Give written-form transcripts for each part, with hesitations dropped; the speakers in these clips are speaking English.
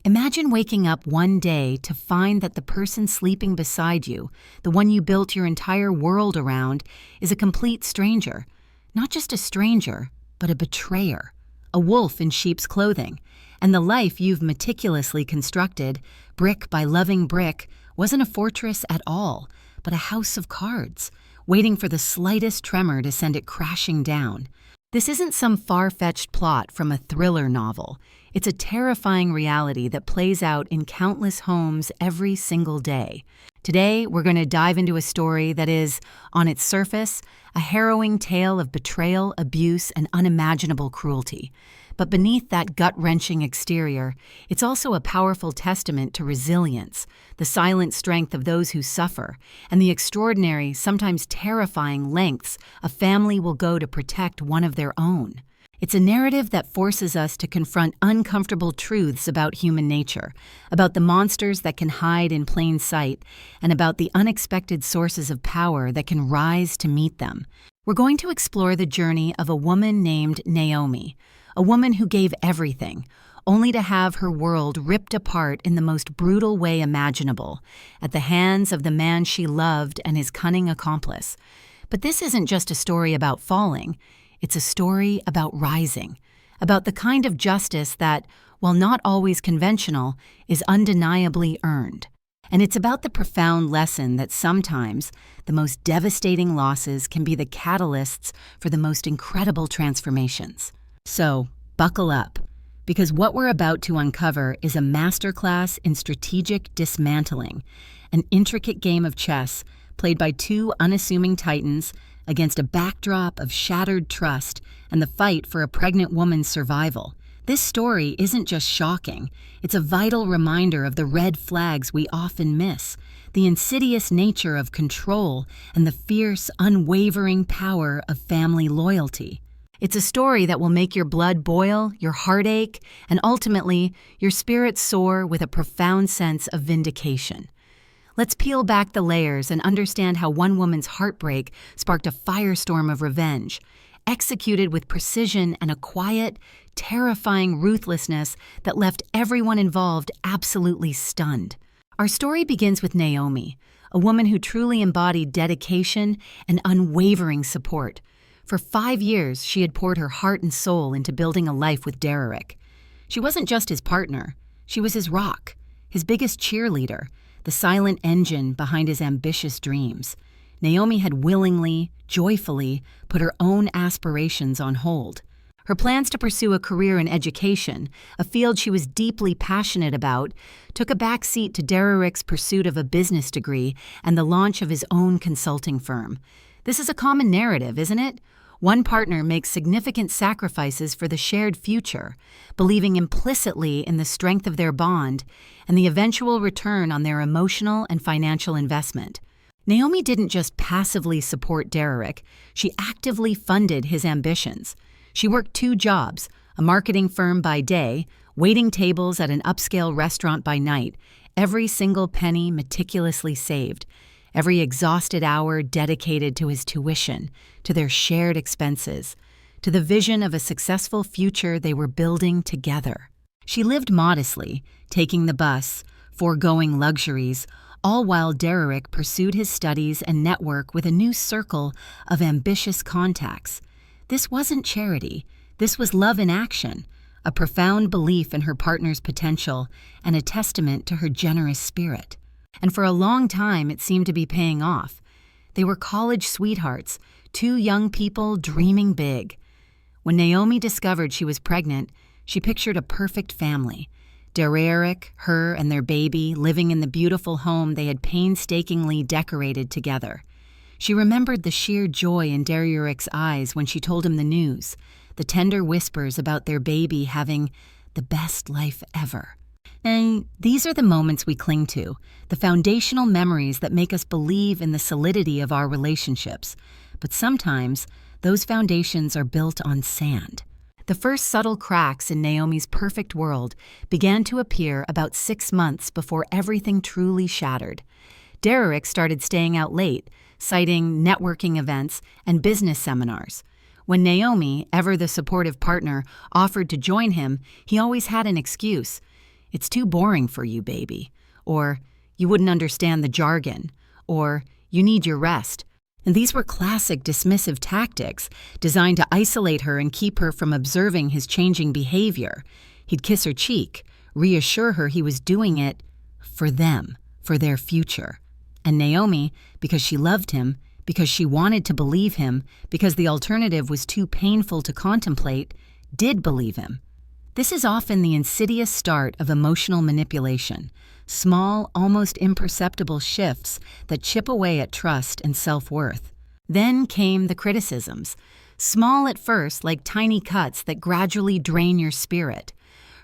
Imagine waking up one day to find that the person sleeping beside you, the one you built your entire world around, is a complete stranger. Not just a stranger, but a betrayer, a wolf in sheep's clothing. And the life you've meticulously constructed, brick by loving brick, wasn't a fortress at all, but a house of cards, waiting for the slightest tremor to send it crashing down. This isn't some far-fetched plot from a thriller novel. It's a terrifying reality that plays out in countless homes every single day. Today, we're going to dive into a story that is, on its surface, a harrowing tale of betrayal, abuse, and unimaginable cruelty. But beneath that gut-wrenching exterior, it's also a powerful testament to resilience, the silent strength of those who suffer, and the extraordinary, sometimes terrifying lengths a family will go to protect one of their own. It's a narrative that forces us to confront uncomfortable truths about human nature, about the monsters that can hide in plain sight, and about the unexpected sources of power that can rise to meet them. We're going to explore the journey of a woman named Naomi, a woman who gave everything, only to have her world ripped apart in the most brutal way imaginable, at the hands of the man she loved and his cunning accomplice. But this isn't just a story about falling. It's a story about rising, about the kind of justice that, while not always conventional, is undeniably earned. And it's about the profound lesson that sometimes the most devastating losses can be the catalysts for the most incredible transformations. So, buckle up, because what we're about to uncover is a masterclass in strategic dismantling, an intricate game of chess played by two unassuming titans against a backdrop of shattered trust and the fight for a pregnant woman's survival. This story isn't just shocking, it's a vital reminder of the red flags we often miss, the insidious nature of control and the fierce, unwavering power of family loyalty. It's a story that will make your blood boil, your heart ache, and ultimately, your spirit soar with a profound sense of vindication. Let's peel back the layers and understand how one woman's heartbreak sparked a firestorm of revenge, executed with precision and a quiet, terrifying ruthlessness that left everyone involved absolutely stunned. Our story begins with Naomi, a woman who truly embodied dedication and unwavering support. For 5 years, she had poured her heart and soul into building a life with Derek. She wasn't just his partner, she was his rock, his biggest cheerleader, the silent engine behind his ambitious dreams. Naomi had willingly, joyfully put her own aspirations on hold. Her plans to pursue a career in education, a field she was deeply passionate about, took a backseat to Derek's pursuit of a business degree and the launch of his own consulting firm. This is a common narrative, isn't it? One partner makes significant sacrifices for the shared future, believing implicitly in the strength of their bond and the eventual return on their emotional and financial investment. Naomi didn't just passively support Derek, she actively funded his ambitions. She worked 2 jobs, a marketing firm by day, waiting tables at an upscale restaurant by night, every single penny meticulously saved, every exhausted hour dedicated to his tuition, to their shared expenses, to the vision of a successful future they were building together. She lived modestly, taking the bus, foregoing luxuries, all while Derek pursued his studies and network with a new circle of ambitious contacts. This wasn't charity, this was love in action, a profound belief in her partner's potential and a testament to her generous spirit. And for a long time, it seemed to be paying off. They were college sweethearts, 2 young people dreaming big. When Naomi discovered she was pregnant, she pictured a perfect family. Derek, her, and their baby living in the beautiful home they had painstakingly decorated together. She remembered the sheer joy in Derek's eyes when she told him the news, the tender whispers about their baby having the best life ever. And these are the moments we cling to, the foundational memories that make us believe in the solidity of our relationships. But sometimes, those foundations are built on sand. The first subtle cracks in Naomi's perfect world began to appear about 6 months before everything truly shattered. Derek started staying out late, citing networking events and business seminars. When Naomi, ever the supportive partner, offered to join him, he always had an excuse. "It's too boring for you, baby," or "You wouldn't understand the jargon," or "You need your rest." And these were classic dismissive tactics designed to isolate her and keep her from observing his changing behavior. He'd kiss her cheek, reassure her he was doing it for them, for their future. And Naomi, because she loved him, because she wanted to believe him, because the alternative was too painful to contemplate, did believe him. This is often the insidious start of emotional manipulation, small, almost imperceptible shifts that chip away at trust and self-worth. Then came the criticisms, small at first, like tiny cuts that gradually drain your spirit.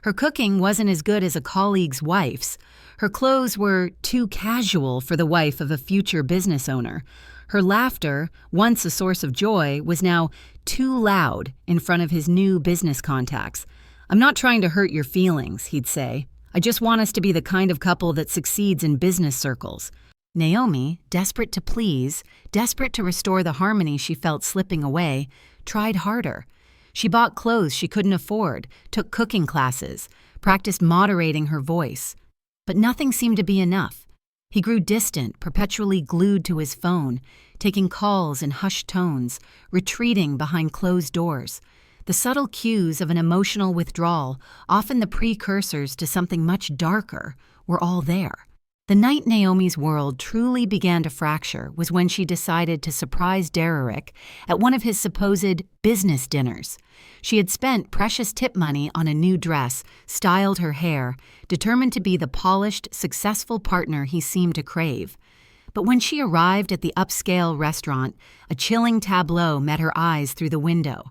Her cooking wasn't as good as a colleague's wife's. Her clothes were too casual for the wife of a future business owner. Her laughter, once a source of joy, was now too loud in front of his new business contacts. "I'm not trying to hurt your feelings," he'd say. "I just want us to be the kind of couple that succeeds in business circles." Naomi, desperate to please, desperate to restore the harmony she felt slipping away, tried harder. She bought clothes she couldn't afford, took cooking classes, practiced moderating her voice. But nothing seemed to be enough. He grew distant, perpetually glued to his phone, taking calls in hushed tones, retreating behind closed doors. The subtle cues of an emotional withdrawal, often the precursors to something much darker, were all there. The night Naomi's world truly began to fracture was when she decided to surprise Derrick at one of his supposed business dinners. She had spent precious tip money on a new dress, styled her hair, determined to be the polished, successful partner he seemed to crave. But when she arrived at the upscale restaurant, a chilling tableau met her eyes through the window.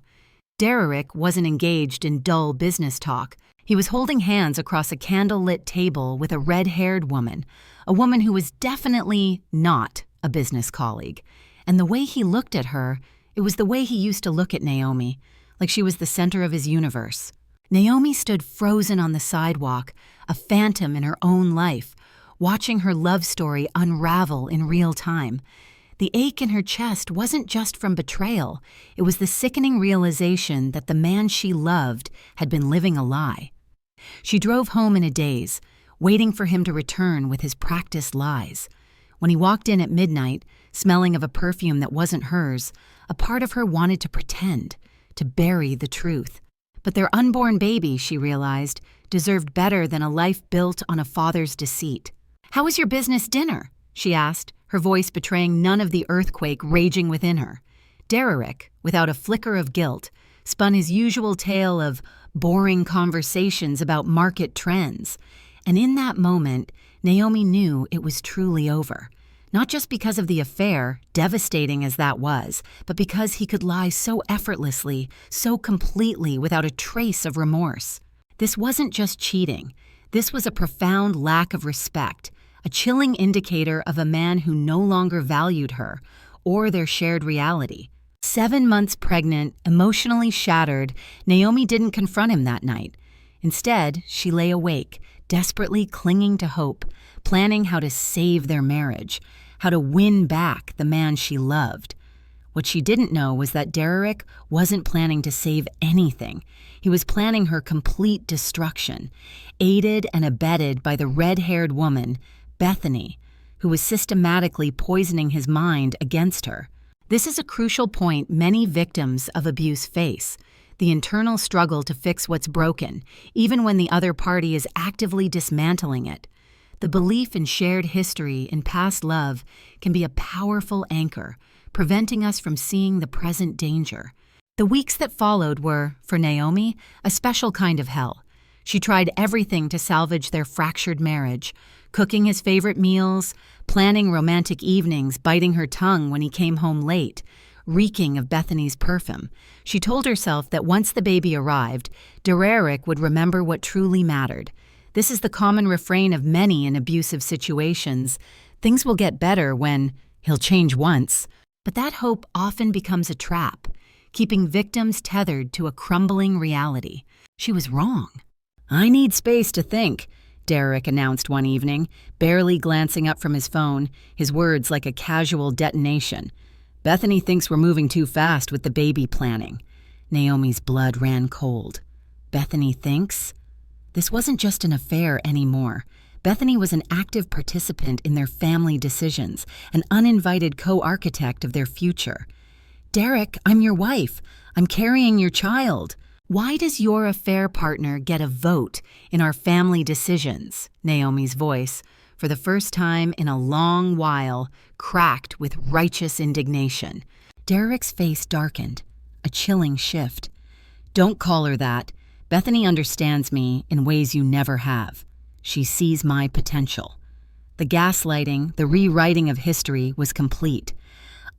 Derrick wasn't engaged in dull business talk. He was holding hands across a candle-lit table with a red-haired woman, a woman who was definitely not a business colleague. And the way he looked at her, it was the way he used to look at Naomi, like she was the center of his universe. Naomi stood frozen on the sidewalk, a phantom in her own life, watching her love story unravel in real time. The ache in her chest wasn't just from betrayal. It was the sickening realization that the man she loved had been living a lie. She drove home in a daze, waiting for him to return with his practiced lies. When he walked in at midnight, smelling of a perfume that wasn't hers, a part of her wanted to pretend, to bury the truth. But their unborn baby, she realized, deserved better than a life built on a father's deceit. "How was your business dinner?" she asked, her voice betraying none of the earthquake raging within her. Derrick, without a flicker of guilt, spun his usual tale of boring conversations about market trends. And in that moment, Naomi knew it was truly over. Not just because of the affair, devastating as that was, but because he could lie so effortlessly, so completely without a trace of remorse. This wasn't just cheating. This was a profound lack of respect, a chilling indicator of a man who no longer valued her or their shared reality. 7 months pregnant, emotionally shattered, Naomi didn't confront him that night. Instead, she lay awake, desperately clinging to hope, planning how to save their marriage, how to win back the man she loved. What she didn't know was that Derrick wasn't planning to save anything. He was planning her complete destruction, aided and abetted by the red-haired woman, Bethany, who was systematically poisoning his mind against her. This is a crucial point many victims of abuse face, the internal struggle to fix what's broken, even when the other party is actively dismantling it. The belief in shared history and past love can be a powerful anchor, preventing us from seeing the present danger. The weeks that followed were, for Naomi, a special kind of hell. She tried everything to salvage their fractured marriage, cooking his favorite meals, planning romantic evenings, biting her tongue when he came home late, reeking of Bethany's perfume. She told herself that once the baby arrived, Derrick would remember what truly mattered. This is the common refrain of many in abusive situations. Things will get better when he'll change once. But that hope often becomes a trap, keeping victims tethered to a crumbling reality. She was wrong. "I need space to think," Derrick announced one evening, barely glancing up from his phone, his words like a casual detonation. "Bethany thinks we're moving too fast with the baby planning." Naomi's blood ran cold. Bethany thinks? This wasn't just an affair anymore. Bethany was an active participant in their family decisions, an uninvited co-architect of their future. "Derek, I'm your wife. I'm carrying your child. Why does your affair partner get a vote in our family decisions?" Naomi's voice, for the first time in a long while, cracked with righteous indignation. Derek's face darkened, a chilling shift. "Don't call her that. Bethany understands me in ways you never have. She sees my potential." The gaslighting, the rewriting of history was complete.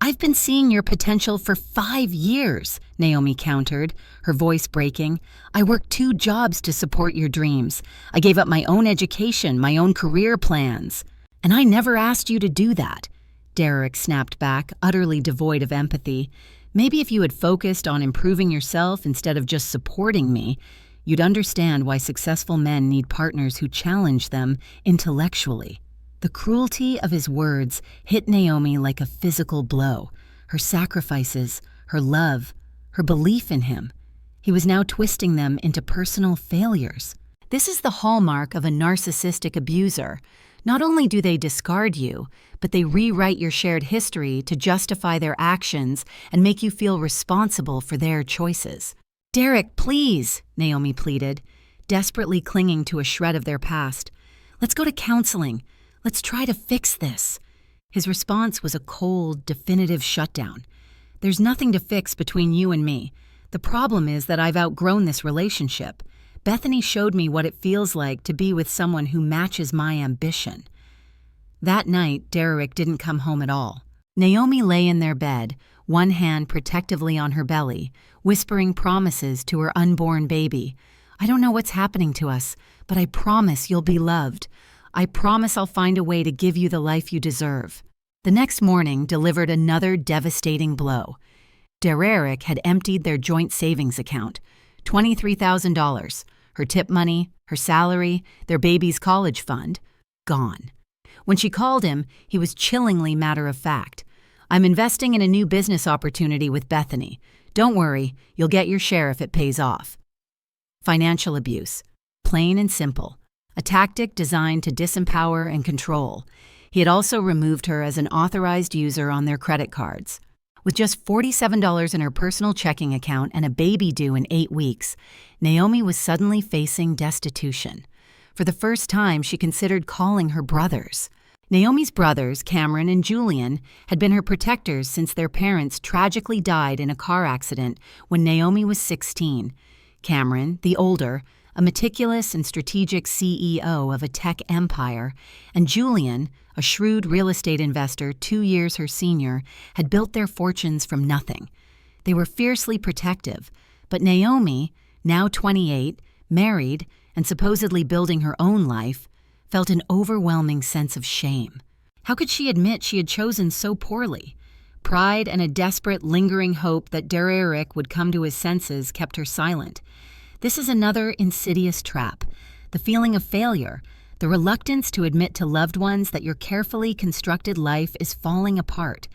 "I've been seeing your potential for 5 years, Naomi countered, her voice breaking. "I worked 2 jobs to support your dreams. I gave up my own education, my own career plans. And I never asked you to do that," Derek snapped back, utterly devoid of empathy. "Maybe if you had focused on improving yourself instead of just supporting me, you'd understand why successful men need partners who challenge them intellectually." The cruelty of his words hit Naomi like a physical blow. Her sacrifices, her love, her belief in him. He was now twisting them into personal failures. This is the hallmark of a narcissistic abuser. Not only do they discard you, but they rewrite your shared history to justify their actions and make you feel responsible for their choices. "Derek, please," Naomi pleaded, desperately clinging to a shred of their past. "Let's go to counseling. Let's try to fix this." His response was a cold, definitive shutdown. "There's nothing to fix between you and me. The problem is that I've outgrown this relationship. Bethany showed me what it feels like to be with someone who matches my ambition." That night, Derek didn't come home at all. Naomi lay in their bed, one hand protectively on her belly, whispering promises to her unborn baby. "I don't know what's happening to us, but I promise you'll be loved. I promise I'll find a way to give you the life you deserve." The next morning delivered another devastating blow. Derek had emptied their joint savings account, $23,000, her tip money, her salary, their baby's college fund, gone. When she called him, he was chillingly matter-of-fact. "I'm investing in a new business opportunity with Bethany. Don't worry, you'll get your share if it pays off." Financial abuse, plain and simple. A tactic designed to disempower and control. He had also removed her as an authorized user on their credit cards. With just $47 in her personal checking account and a baby due in 8 weeks, Naomi was suddenly facing destitution. For the first time, she considered calling her brothers. Naomi's brothers, Cameron and Julian, had been her protectors since their parents tragically died in a car accident when Naomi was 16. Cameron, the older, a meticulous and strategic CEO of a tech empire, and Julian, a shrewd real estate investor 2 years her senior, had built their fortunes from nothing. They were fiercely protective, but Naomi, now 28, married, and supposedly building her own life, felt an overwhelming sense of shame. How could she admit she had chosen so poorly? Pride and a desperate, lingering hope that Derek would come to his senses kept her silent. This is another insidious trap. The feeling of failure, the reluctance to admit to loved ones that your carefully constructed life is falling apart.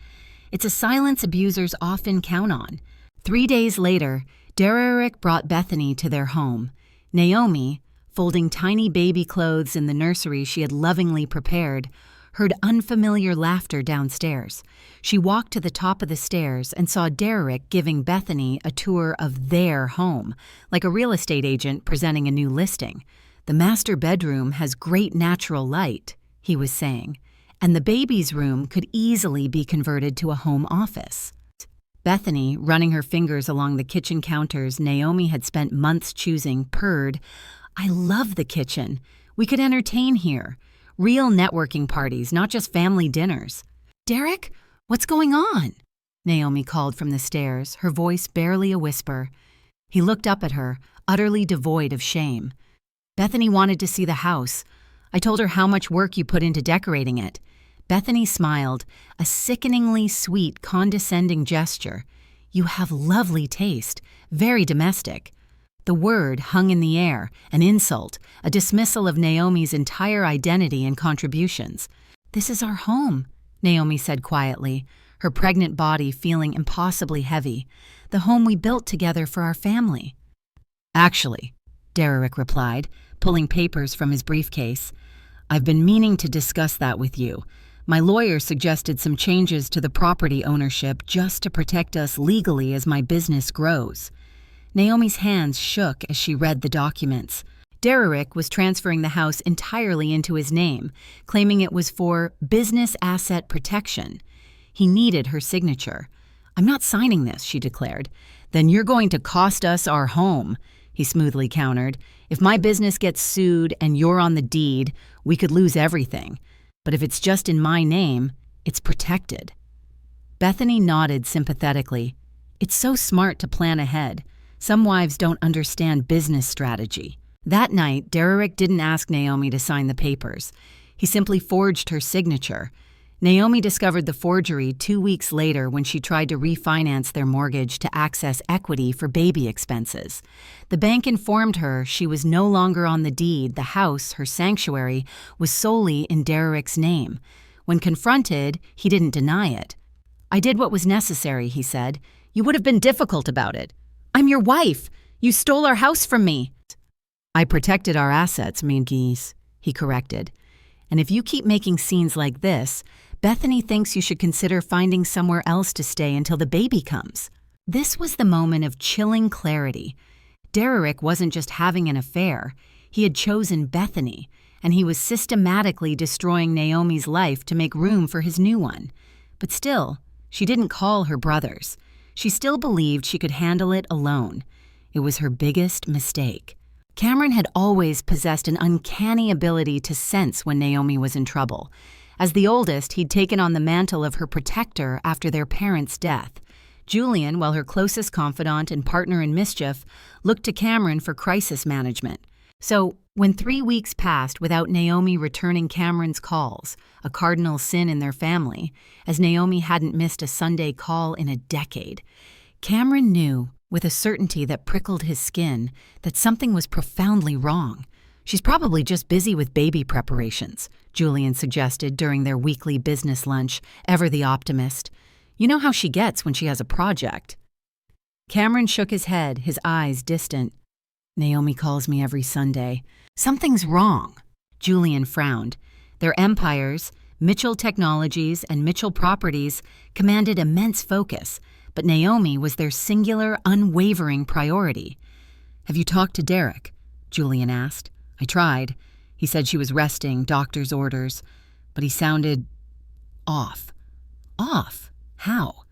It's a silence abusers often count on. 3 days later, Derek brought Bethany to their home. Naomi, folding tiny baby clothes in the nursery she had lovingly prepared, heard unfamiliar laughter downstairs. She walked to the top of the stairs and saw Derek giving Bethany a tour of their home, like a real estate agent presenting a new listing. "The master bedroom has great natural light," he was saying, "and the baby's room could easily be converted to a home office." Bethany, running her fingers along the kitchen counters Naomi had spent months choosing, purred, "I love the kitchen. We could entertain here. Real networking parties, not just family dinners." "Derek, what's going on?" Naomi called from the stairs, her voice barely a whisper. He looked up at her, utterly devoid of shame. "Bethany wanted to see the house. I told her how much work you put into decorating it." Bethany smiled, a sickeningly sweet, condescending gesture. "You have lovely taste, very domestic." The word hung in the air, an insult, a dismissal of Naomi's entire identity and contributions. "This is our home," Naomi said quietly, her pregnant body feeling impossibly heavy. "The home we built together for our family." "Actually," Derek replied, pulling papers from his briefcase. "I've been meaning to discuss that with you. My lawyer suggested some changes to the property ownership just to protect us legally as my business grows." Naomi's hands shook as she read the documents. Derek was transferring the house entirely into his name, claiming it was for business asset protection. He needed her signature. "I'm not signing this," she declared. "Then you're going to cost us our home," he smoothly countered. "If my business gets sued and you're on the deed, we could lose everything. But if it's just in my name, it's protected." Bethany nodded sympathetically. "It's so smart to plan ahead. Some wives don't understand business strategy." That night, Derek didn't ask Naomi to sign the papers. He simply forged her signature. Naomi discovered the forgery 2 weeks later when she tried to refinance their mortgage to access equity for baby expenses. The bank informed her she was no longer on the deed. The house, her sanctuary, was solely in Derek's name. When confronted, he didn't deny it. "I did what was necessary," he said. "You would have been difficult about it. I'm your wife. You stole our house from me." "I protected our assets, Mingies," he corrected. "And if you keep making scenes like this, Bethany thinks you should consider finding somewhere else to stay until the baby comes." This was the moment of chilling clarity. Derek wasn't just having an affair. He had chosen Bethany, and he was systematically destroying Naomi's life to make room for his new one. But still, she didn't call her brothers. She still believed she could handle it alone. It was her biggest mistake. Cameron had always possessed an uncanny ability to sense when Naomi was in trouble. As the oldest, he'd taken on the mantle of her protector after their parents' death. Julian, while her closest confidant and partner in mischief, looked to Cameron for crisis management. So, when 3 weeks passed without Naomi returning Cameron's calls, a cardinal sin in their family, as Naomi hadn't missed a Sunday call in a decade, Cameron knew, with a certainty that prickled his skin, that something was profoundly wrong. "She's probably just busy with baby preparations," Julian suggested during their weekly business lunch, ever the optimist. "You know how she gets when she has a project." Cameron shook his head, his eyes distant. "Naomi calls me every Sunday. Something's wrong." Julian frowned. Their empires, Mitchell Technologies and Mitchell Properties, commanded immense focus, but Naomi was their singular, unwavering priority. "Have you talked to Derek?" Julian asked. "I tried. He said she was resting, doctor's orders, but he sounded off." "Off? How?"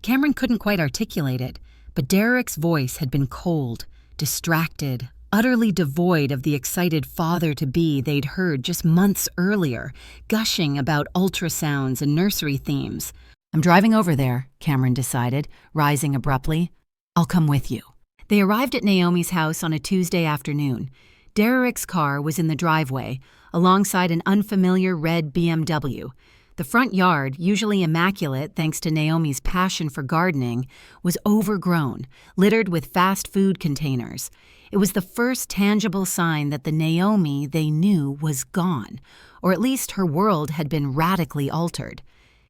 Cameron couldn't quite articulate it, but Derek's voice had been cold, distracted, utterly devoid of the excited father-to-be they'd heard just months earlier, gushing about ultrasounds and nursery themes. "I'm driving over there," Cameron decided, rising abruptly. "I'll come with you." They arrived at Naomi's house on a Tuesday afternoon. Derek's car was in the driveway, alongside an unfamiliar red BMW. The front yard, usually immaculate thanks to Naomi's passion for gardening, was overgrown, littered with fast food containers. It was the first tangible sign that the Naomi they knew was gone, or at least her world had been radically altered.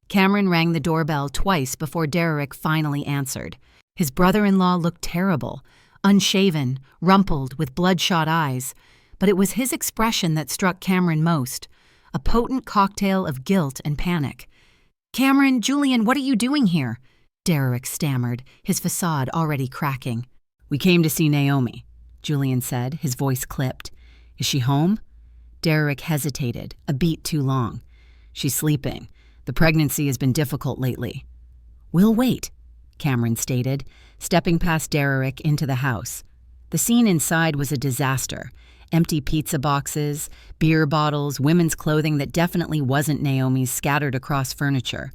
Cameron rang the doorbell twice before Derek finally answered. His brother-in-law looked terrible, unshaven, rumpled, with bloodshot eyes. But it was his expression that struck Cameron most, a potent cocktail of guilt and panic. "Cameron, Julian, what are you doing here?" Derek stammered, his facade already cracking. "We came to see Naomi," Julian said, his voice clipped. "Is she home?" Derek hesitated, a beat too long. "She's sleeping. The pregnancy has been difficult lately." "We'll wait," Cameron stated, stepping past Derek into the house. The scene inside was a disaster. Empty pizza boxes, beer bottles, women's clothing that definitely wasn't Naomi's scattered across furniture.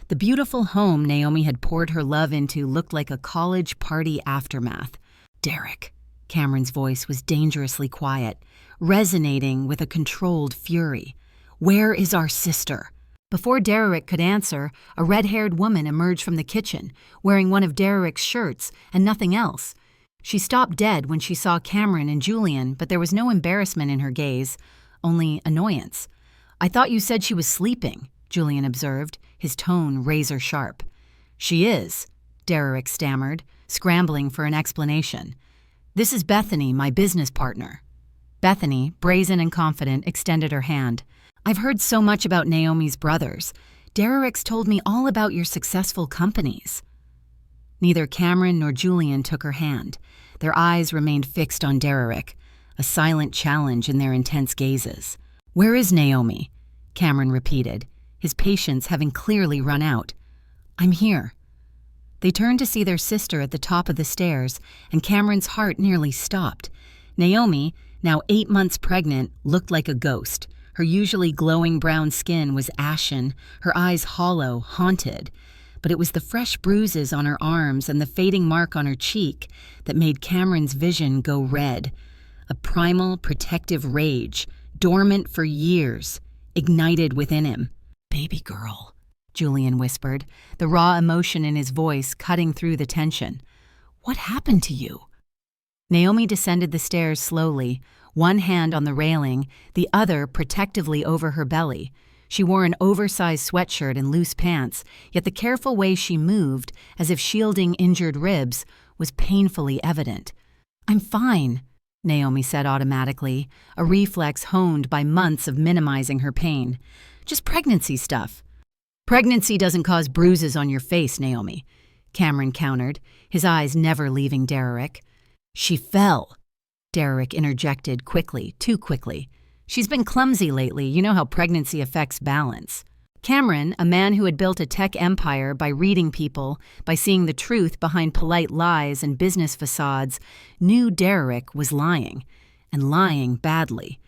The beautiful home Naomi had poured her love into looked like a college party aftermath. "Derek," Cameron's voice was dangerously quiet, resonating with a controlled fury. "Where is our sister?" Before Derek could answer, a red-haired woman emerged from the kitchen, wearing one of Derek's shirts and nothing else. She stopped dead when she saw Cameron and Julian, but there was no embarrassment in her gaze, only annoyance. "I thought you said she was sleeping," Julian observed, his tone razor-sharp. "She is," Derek stammered, scrambling for an explanation. This is Bethany, my business partner. Bethany, brazen and confident, extended her hand. I've heard so much about Naomi's brothers. Derek's told me all about your successful companies. Neither Cameron nor Julian took her hand. Their eyes remained fixed on Derek, a silent challenge in their intense gazes. Where is Naomi? Cameron repeated, his patience having clearly run out. I'm here. They turned to see their sister at the top of the stairs, and Cameron's heart nearly stopped. Naomi, now 8 months pregnant, looked like a ghost. Her usually glowing brown skin was ashen, her eyes hollow, haunted. But it was the fresh bruises on her arms and the fading mark on her cheek that made Cameron's vision go red. A primal, protective rage, dormant for years, ignited within him. Baby girl, Julian whispered, the raw emotion in his voice cutting through the tension. What happened to you? Naomi descended the stairs slowly, one hand on the railing, the other protectively over her belly. She wore an oversized sweatshirt and loose pants, yet the careful way she moved, as if shielding injured ribs, was painfully evident. I'm fine, Naomi said automatically, a reflex honed by months of minimizing her pain. Just pregnancy stuff. Pregnancy doesn't cause bruises on your face, Naomi, Cameron countered, his eyes never leaving Derek. She fell, Derek interjected quickly, too quickly. She's been clumsy lately. You know how pregnancy affects balance. Cameron, a man who had built a tech empire by reading people, by seeing the truth behind polite lies and business facades, knew Derek was lying, and lying badly.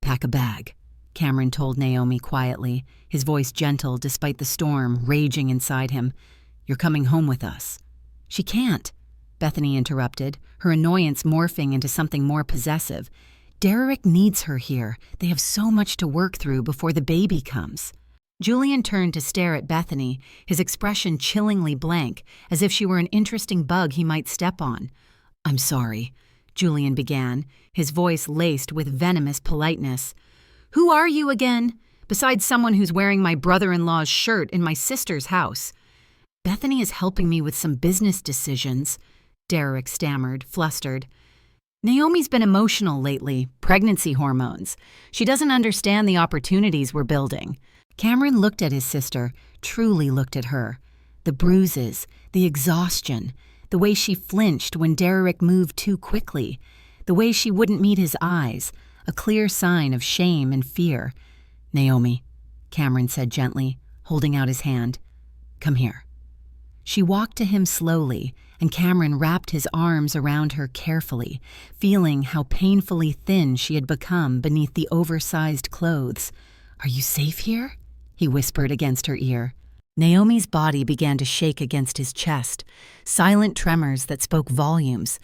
Pack a bag, Cameron told Naomi quietly, his voice gentle despite the storm raging inside him. You're coming home with us. She can't, Bethany interrupted, her annoyance morphing into something more possessive. Derek needs her here. They have so much to work through before the baby comes. Julian turned to stare at Bethany, his expression chillingly blank, as if she were an interesting bug he might step on. I'm sorry, Julian began, his voice laced with venomous politeness. Who are you again? Besides someone who's wearing my brother-in-law's shirt in my sister's house. Bethany is helping me with some business decisions, Derek stammered, flustered. Naomi's been emotional lately, pregnancy hormones. She doesn't understand the opportunities we're building. Cameron looked at his sister, truly looked at her. The bruises, the exhaustion, the way she flinched when Derek moved too quickly, the way she wouldn't meet his eyes, a clear sign of shame and fear. Naomi, Cameron said gently, holding out his hand. Come here. She walked to him slowly, and Cameron wrapped his arms around her carefully, feeling how painfully thin she had become beneath the oversized clothes. Are you safe here? He whispered against her ear. Naomi's body began to shake against his chest, silent tremors that spoke volumes.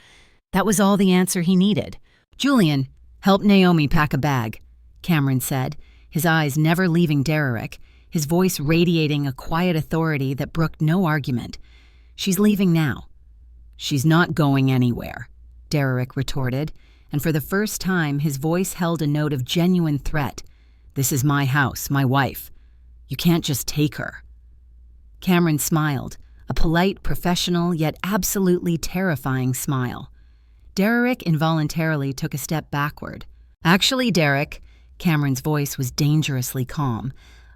That was all the answer he needed. Julian, help Naomi pack a bag, Cameron said, his eyes never leaving Derek, his voice radiating a quiet authority that brooked no argument. She's leaving now. She's not going anywhere, Derek retorted, and for the first time his voice held a note of genuine threat. This is my house, my wife. You can't just take her. Cameron smiled, a polite, professional, yet absolutely terrifying smile. Derek involuntarily took a step backward. Actually, Derek, Cameron's voice was dangerously calm,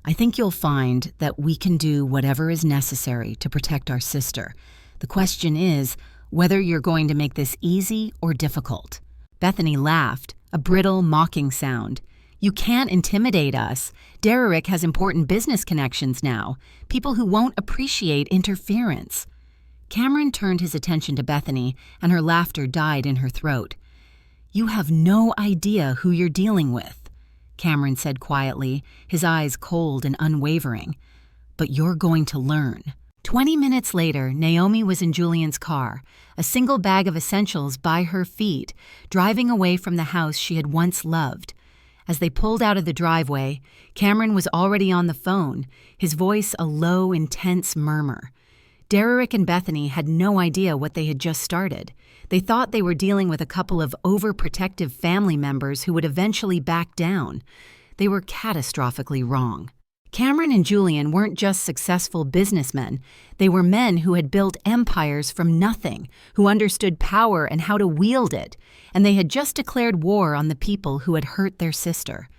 I think you'll find that we can do whatever is necessary to protect our sister. The question is whether you're going to make this easy or difficult. Bethany laughed, a brittle, mocking sound. You can't intimidate us. Derek has important business connections now, people who won't appreciate interference. Cameron turned his attention to Bethany, and her laughter died in her throat. You have no idea who you're dealing with, Cameron said quietly, his eyes cold and unwavering. But you're going to learn. 20 minutes later, Naomi was in Julian's car, a single bag of essentials by her feet, driving away from the house she had once loved. As they pulled out of the driveway, Cameron was already on the phone, his voice a low, intense murmur. Derek and Bethany had no idea what they had just started. They thought they were dealing with a couple of overprotective family members who would eventually back down. They were catastrophically wrong. Cameron and Julian weren't just successful businessmen. They were men who had built empires from nothing, who understood power and how to wield it, and they had just declared war on the people who had hurt their sister.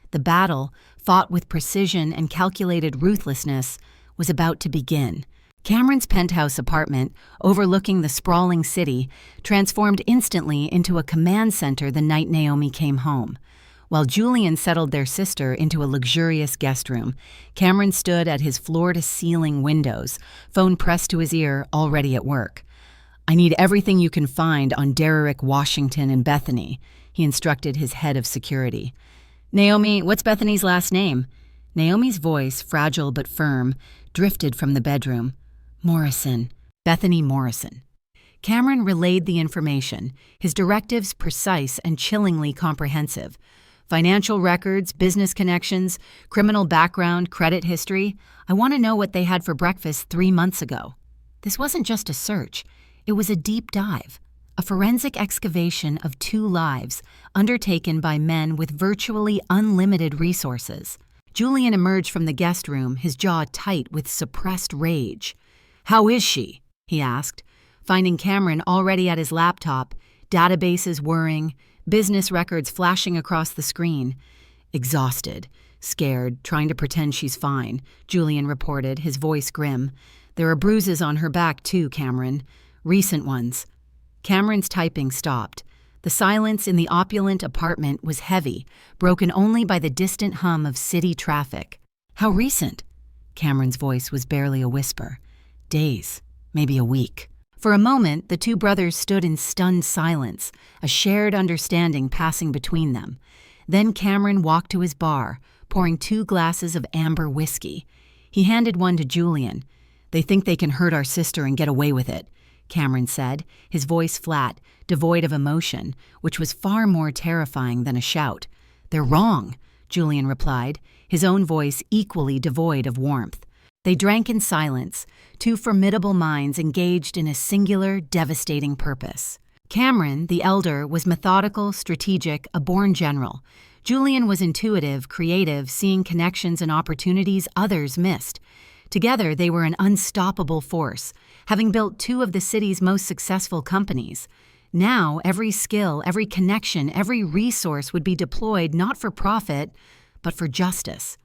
The battle, fought with precision and calculated ruthlessness, was about to begin. Cameron's penthouse apartment, overlooking the sprawling city, transformed instantly into a command center the night Naomi came home. While Julian settled their sister into a luxurious guest room, Cameron stood at his floor-to-ceiling windows, phone pressed to his ear, already at work. "I need everything you can find on Derrick, Washington, and Bethany," he instructed his head of security. "Naomi, what's Bethany's last name?" Naomi's voice, fragile but firm, drifted from the bedroom. "Morrison. Bethany Morrison." Cameron relayed the information, his directives precise and chillingly comprehensive. Financial records, business connections, criminal background, credit history. I want to know what they had for breakfast 3 months ago. This wasn't just a search. It was a deep dive, a forensic excavation of 2 lives undertaken by men with virtually unlimited resources. Julian emerged from the guest room, his jaw tight with suppressed rage. "How is she?" he asked, finding Cameron already at his laptop, databases whirring, business records flashing across the screen. "Exhausted, scared, trying to pretend she's fine," Julian reported, his voice grim. "There are bruises on her back too, Cameron. Recent ones." Cameron's typing stopped. The silence in the opulent apartment was heavy, broken only by the distant hum of city traffic. "How recent?" Cameron's voice was barely a whisper. "Days, maybe a week." For a moment, the 2 brothers stood in stunned silence, a shared understanding passing between them. Then Cameron walked to his bar, pouring 2 glasses of amber whiskey. He handed one to Julian. "They think they can hurt our sister and get away with it," Cameron said, his voice flat, devoid of emotion, which was far more terrifying than a shout. "They're wrong," Julian replied, his own voice equally devoid of warmth. They drank in silence, 2 formidable minds engaged in a singular, devastating purpose. Cameron, the elder, was methodical, strategic, a born general. Julian was intuitive, creative, seeing connections and opportunities others missed. Together, they were an unstoppable force, having built 2 of the city's most successful companies. Now, every skill, every connection, every resource would be deployed not for profit, but for justice.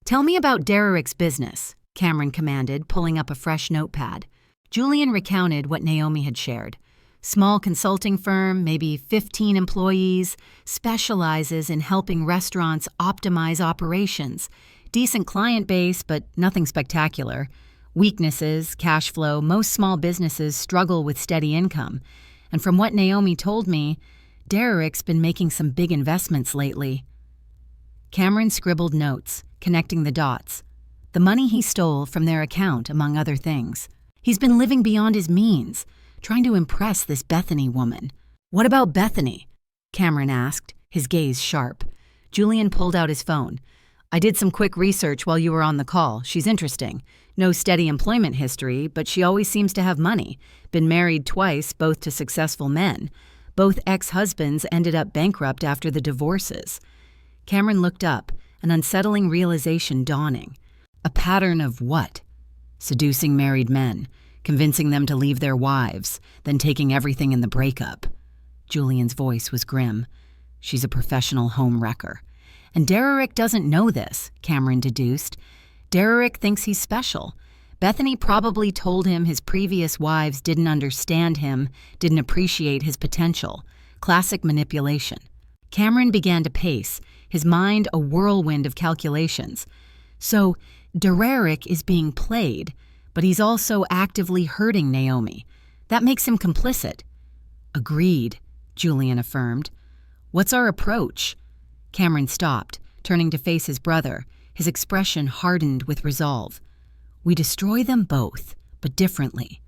"Tell me about Derrick's business," Cameron commanded, pulling up a fresh notepad. Julian recounted what Naomi had shared. Small consulting firm, maybe 15 employees, specializes in helping restaurants optimize operations. Decent client base, but nothing spectacular. Weaknesses, cash flow, most small businesses struggle with steady income. And from what Naomi told me, Derrick's been making some big investments lately. Cameron scribbled notes, connecting the dots. The money he stole from their account, among other things. He's been living beyond his means, trying to impress this Bethany woman. "What about Bethany?" Cameron asked, his gaze sharp. Julian pulled out his phone. "I did some quick research while you were on the call. She's interesting. No steady employment history, but she always seems to have money. Been married twice, both to successful men. Both ex-husbands ended up bankrupt after the divorces." Cameron looked up, an unsettling realization dawning. A pattern of what? Seducing married men, convincing them to leave their wives, then taking everything in the breakup. Julian's voice was grim. "She's a professional home wrecker. And Derrick doesn't know this," Cameron deduced. "Derrick thinks he's special. Bethany probably told him his previous wives didn't understand him, didn't appreciate his potential. Classic manipulation." Cameron began to pace, his mind a whirlwind of calculations. "So, Derrick is being played, but he's also actively hurting Naomi. That makes him complicit." "Agreed," Julian affirmed. "What's our approach?" Cameron stopped, turning to face his brother, his expression hardened with resolve. "We destroy them both, but differently.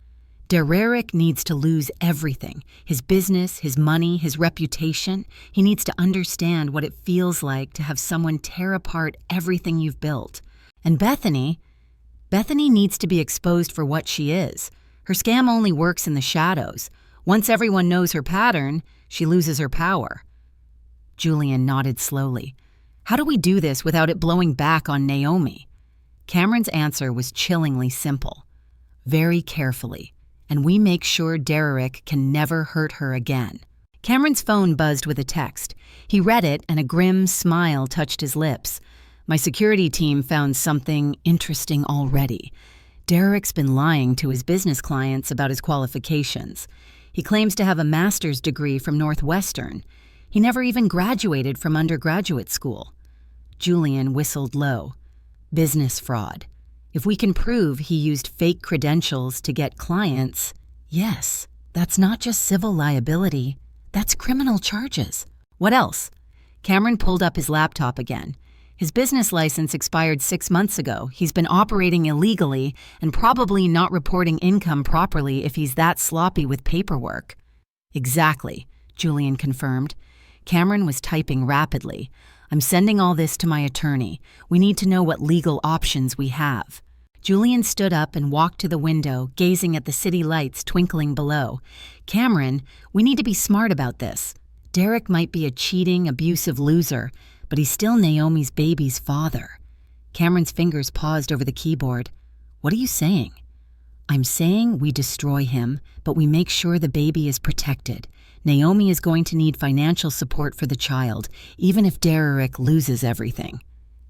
Derrick needs to lose everything, his business, his money, his reputation. He needs to understand what it feels like to have someone tear apart everything you've built. And Bethany needs to be exposed for what she is. Her scam only works in the shadows. Once everyone knows her pattern, she loses her power." Julian nodded slowly. "How do we do this without it blowing back on Naomi?" Cameron's answer was chillingly simple. Very carefully, and we make sure Derrick can never hurt her again. Cameron's phone buzzed with a text. He read it, and a grim smile touched his lips. My security team found something interesting already. Derrick's been lying to his business clients about his qualifications. He claims to have a master's degree from Northwestern. He never even graduated from undergraduate school. Julian whistled low. Business fraud. If we can prove he used fake credentials to get clients, yes, that's not just civil liability, that's criminal charges. What else? Cameron pulled up his laptop again. His business license expired 6 months ago. He's been operating illegally and probably not reporting income properly if he's that sloppy with paperwork. Exactly, Julian confirmed. Cameron was typing rapidly. I'm sending all this to my attorney. We need to know what legal options we have. Julian stood up and walked to the window, gazing at the city lights twinkling below. Cameron, we need to be smart about this. Derrick might be a cheating, abusive loser, but he's still Naomi's baby's father. Cameron's fingers paused over the keyboard. What are you saying? I'm saying we destroy him, but we make sure the baby is protected. Naomi is going to need financial support for the child, even if Derrick loses everything.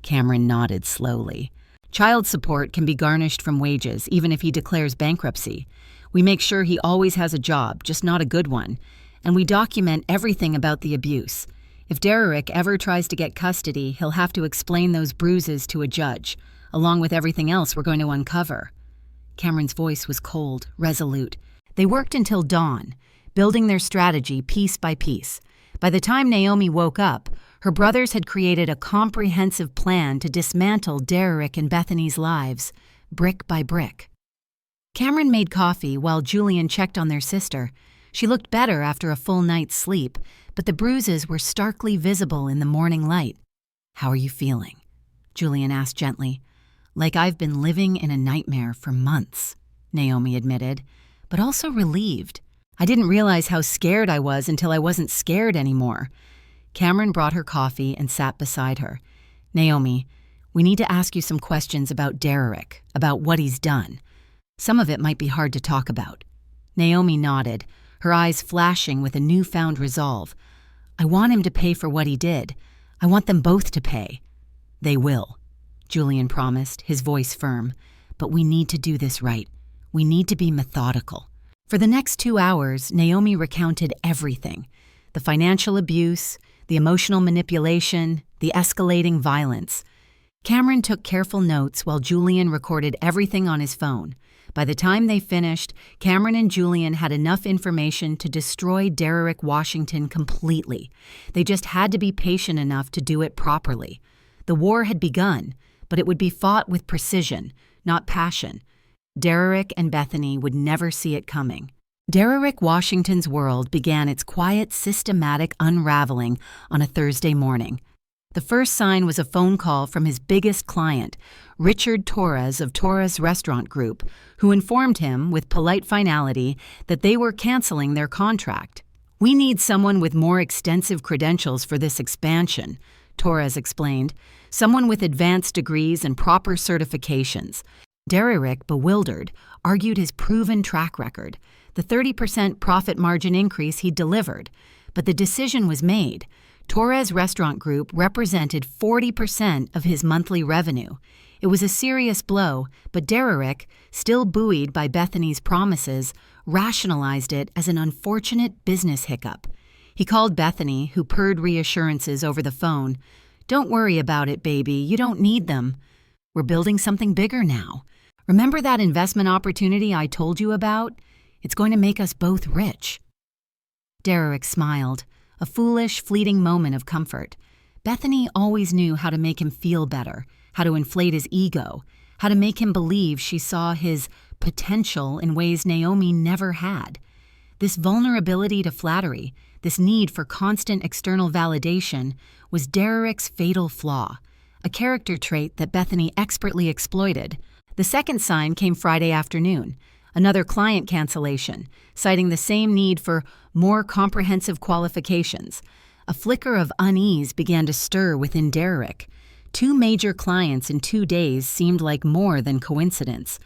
Cameron nodded slowly. Child support can be garnished from wages, even if he declares bankruptcy. We make sure he always has a job, just not a good one. And we document everything about the abuse. If Derrick ever tries to get custody, he'll have to explain those bruises to a judge, along with everything else we're going to uncover. Cameron's voice was cold, resolute. They worked until dawn, building their strategy piece by piece. By the time Naomi woke up, her brothers had created a comprehensive plan to dismantle Derrick and Bethany's lives, brick by brick. Cameron made coffee while Julian checked on their sister. She looked better after a full night's sleep, but the bruises were starkly visible in the morning light. How are you feeling? Julian asked gently. Like I've been living in a nightmare for months, Naomi admitted, but also relieved. I didn't realize how scared I was until I wasn't scared anymore. Cameron brought her coffee and sat beside her. Naomi, we need to ask you some questions about Derrick, about what he's done. Some of it might be hard to talk about. Naomi nodded, her eyes flashing with a newfound resolve. I want him to pay for what he did. I want them both to pay. They will, Julian promised, his voice firm. But we need to do this right. We need to be methodical. For the next 2 hours, Naomi recounted everything. The financial abuse, the emotional manipulation, the escalating violence. Cameron took careful notes while Julian recorded everything on his phone. By the time they finished, Cameron and Julian had enough information to destroy Derrick Washington completely. They just had to be patient enough to do it properly. The war had begun, but it would be fought with precision, not passion. Derrick and Bethany would never see it coming. Derrick Washington's world began its quiet, systematic unraveling on a Thursday morning. The first sign was a phone call from his biggest client, Richard Torres of Torres Restaurant Group, who informed him, with polite finality, that they were canceling their contract. We need someone with more extensive credentials for this expansion, Torres explained, someone with advanced degrees and proper certifications. Derrick, bewildered, argued his proven track record, the 30% profit margin increase he'd delivered. But the decision was made. Torres Restaurant Group represented 40% of his monthly revenue. It was a serious blow, but Derrick, still buoyed by Bethany's promises, rationalized it as an unfortunate business hiccup. He called Bethany, who purred reassurances over the phone. Don't worry about it, baby. You don't need them. We're building something bigger now. Remember that investment opportunity I told you about? It's going to make us both rich. Derrick smiled, a foolish, fleeting moment of comfort. Bethany always knew how to make him feel better, how to inflate his ego, how to make him believe she saw his potential in ways Naomi never had. This vulnerability to flattery, this need for constant external validation, was Derrick's fatal flaw, a character trait that Bethany expertly exploited. The second sign came Friday afternoon, another client cancellation, citing the same need for more comprehensive qualifications. A flicker of unease began to stir within Derrick. 2 major clients in 2 days seemed like more than coincidence.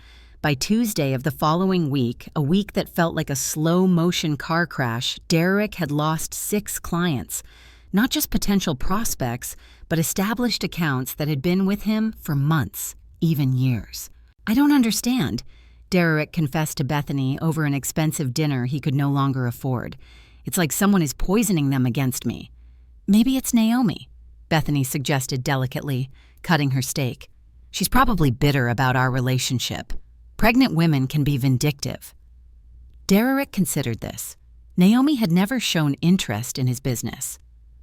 By Tuesday of the following week, a week that felt like a slow-motion car crash, Derek had lost 6 clients. Not just potential prospects, but established accounts that had been with him for months, even years. "I don't understand," Derek confessed to Bethany over an expensive dinner he could no longer afford. "It's like someone is poisoning them against me." "Maybe it's Naomi," Bethany suggested delicately, cutting her steak. "She's probably bitter about our relationship. Pregnant women can be vindictive." Derek considered this. Naomi had never shown interest in his business.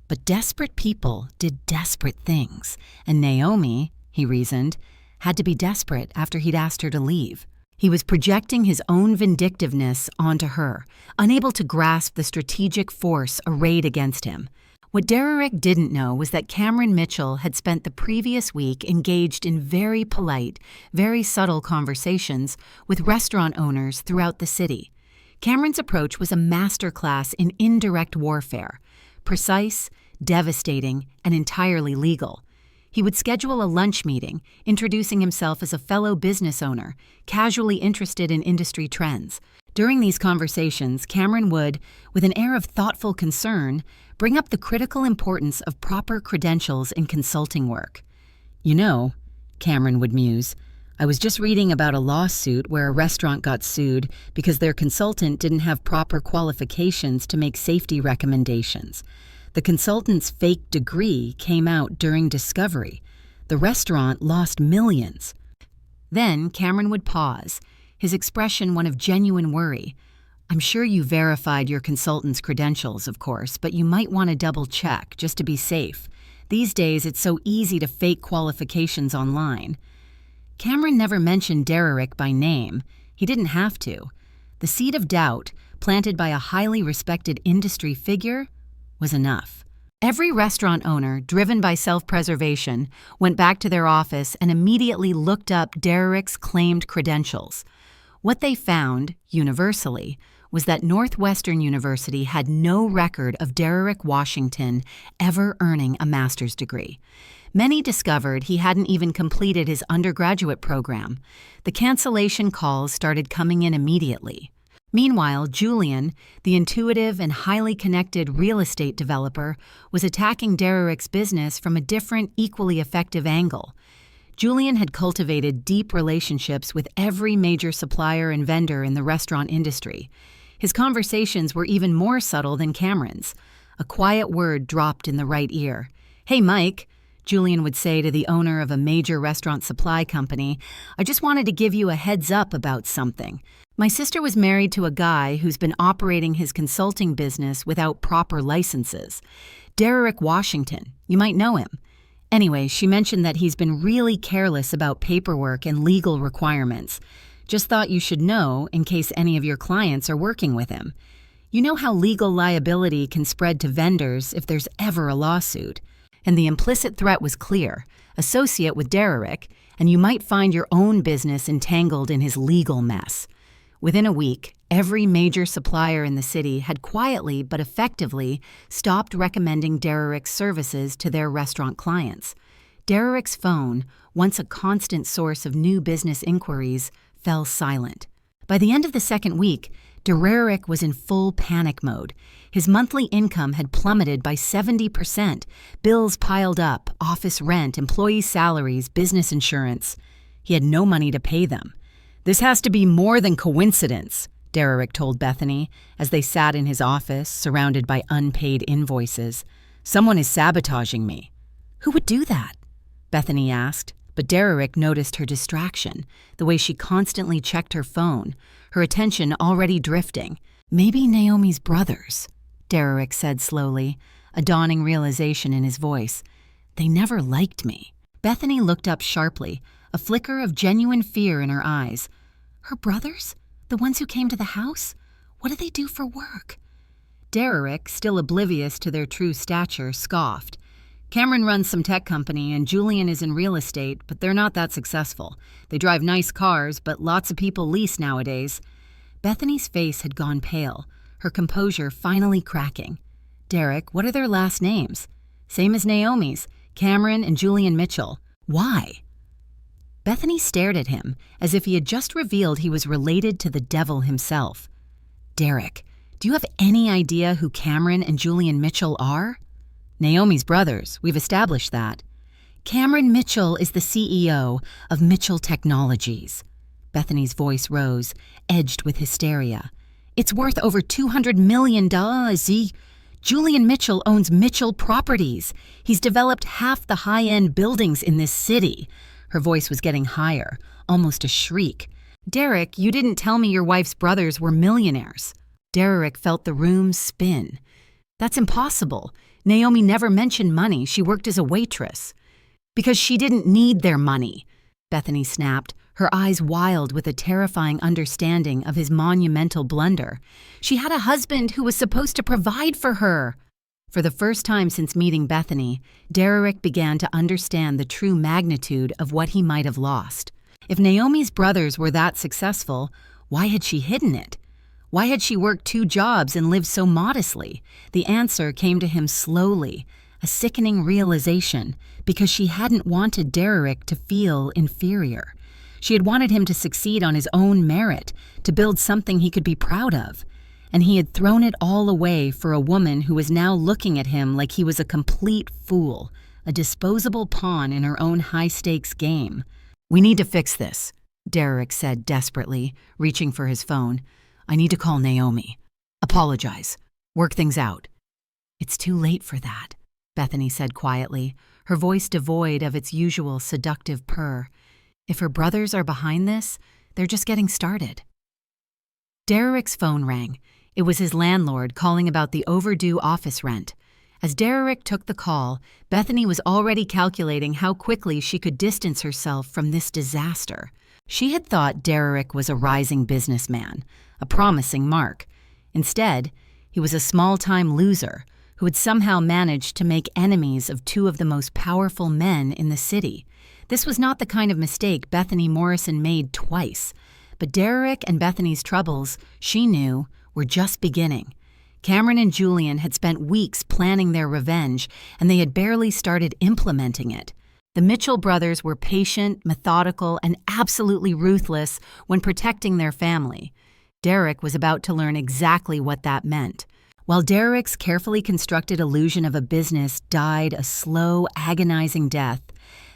But desperate people did desperate things, and Naomi, he reasoned, had to be desperate after he'd asked her to leave. He was projecting his own vindictiveness onto her, unable to grasp the strategic force arrayed against him. What Derek didn't know was that Cameron Mitchell had spent the previous week engaged in very polite, very subtle conversations with restaurant owners throughout the city. Cameron's approach was a masterclass in indirect warfare, precise, devastating, and entirely legal. He would schedule a lunch meeting, introducing himself as a fellow business owner, casually interested in industry trends. During these conversations, Cameron would, with an air of thoughtful concern, bring up the critical importance of proper credentials in consulting work. "You know," Cameron would muse, "I was just reading about a lawsuit where a restaurant got sued because their consultant didn't have proper qualifications to make safety recommendations. The consultant's fake degree came out during discovery. The restaurant lost millions." Then Cameron would pause, his expression one of genuine worry. "I'm sure you verified your consultant's credentials, of course, but you might want to double-check just to be safe. These days, it's so easy to fake qualifications online." Cameron never mentioned Derek by name. He didn't have to. The seed of doubt, planted by a highly respected industry figure, was enough. Every restaurant owner, driven by self-preservation, went back to their office and immediately looked up Derek's claimed credentials. What they found, universally, was that Northwestern University had no record of Derek Washington ever earning a master's degree. Many discovered he hadn't even completed his undergraduate program. The cancellation calls started coming in immediately. Meanwhile, Julian, the intuitive and highly connected real estate developer, was attacking Derek's business from a different, equally effective angle. Julian had cultivated deep relationships with every major supplier and vendor in the restaurant industry. His conversations were even more subtle than Cameron's. A quiet word dropped in the right ear. "Hey, Mike," Julian would say to the owner of a major restaurant supply company, "I just wanted to give you a heads up about something. My sister was married to a guy who's been operating his consulting business without proper licenses. Derek Washington, you might know him. Anyway, she mentioned that he's been really careless about paperwork and legal requirements. Just thought you should know in case any of your clients are working with him. You know how legal liability can spread to vendors if there's ever a lawsuit." And the implicit threat was clear: associate with Derek, and you might find your own business entangled in his legal mess. Within a week, every major supplier in the city had quietly but effectively stopped recommending Derek's services to their restaurant clients. Derek's phone, once a constant source of new business inquiries, fell silent. By the end of the second week, Derek was in full panic mode. His monthly income had plummeted by 70%. Bills piled up: office rent, employee salaries, business insurance. He had no money to pay them. "This has to be more than coincidence," Derek told Bethany as they sat in his office, surrounded by unpaid invoices. "Someone is sabotaging me." "Who would do that?" Bethany asked, but Derek noticed her distraction, the way she constantly checked her phone, her attention already drifting. "Maybe Naomi's brothers," Derek said slowly, a dawning realization in his voice. "They never liked me." Bethany looked up sharply, a flicker of genuine fear in her eyes. "Her brothers? The ones who came to the house? What do they do for work?" Derek, still oblivious to their true stature, scoffed. "Cameron runs some tech company and Julian is in real estate, but they're not that successful. They drive nice cars, but lots of people lease nowadays." Bethany's face had gone pale, her composure finally cracking. "Derek, what are their last names?" "Same as Naomi's. Cameron and Julian Mitchell. Why? Bethany stared at him as if he had just revealed he was related to the devil himself. Derek, do you have any idea who Cameron and Julian Mitchell are? Naomi's brothers, we've established that. Cameron Mitchell is the CEO of Mitchell Technologies. Bethany's voice rose, edged with hysteria. It's worth over $200 million. Julian Mitchell owns Mitchell Properties. He's developed half the high-end buildings in this city. Her voice was getting higher, almost a shriek. Derek, you didn't tell me your wife's brothers were millionaires. Derek felt the room spin. That's impossible. Naomi never mentioned money. She worked as a waitress. Because she didn't need their money, Bethany snapped, her eyes wild with a terrifying understanding of his monumental blunder. She had a husband who was supposed to provide for her. For the first time since meeting Bethany, Derek began to understand the true magnitude of what he might have lost. If Naomi's brothers were that successful, why had she hidden it? Why had she worked 2 jobs and lived so modestly? The answer came to him slowly, a sickening realization, because she hadn't wanted Derek to feel inferior. She had wanted him to succeed on his own merit, to build something he could be proud of. And he had thrown it all away for a woman who was now looking at him like he was a complete fool, a disposable pawn in her own high-stakes game. We need to fix this, Derek said desperately, reaching for his phone. I need to call Naomi. Apologize. Work things out. It's too late for that, Bethany said quietly, her voice devoid of its usual seductive purr. If her brothers are behind this, they're just getting started. Derek's phone rang. It was his landlord calling about the overdue office rent. As Derek took the call, Bethany was already calculating how quickly she could distance herself from this disaster. She had thought Derek was a rising businessman, a promising mark. Instead, he was a small-time loser who had somehow managed to make enemies of 2 of the most powerful men in the city. This was not the kind of mistake Bethany Morrison made twice. But Derek and Bethany's troubles, she knew, were just beginning. Cameron and Julian had spent weeks planning their revenge, and they had barely started implementing it. The Mitchell brothers were patient, methodical, and absolutely ruthless when protecting their family. Derek was about to learn exactly what that meant. While Derek's carefully constructed illusion of a business died a slow, agonizing death,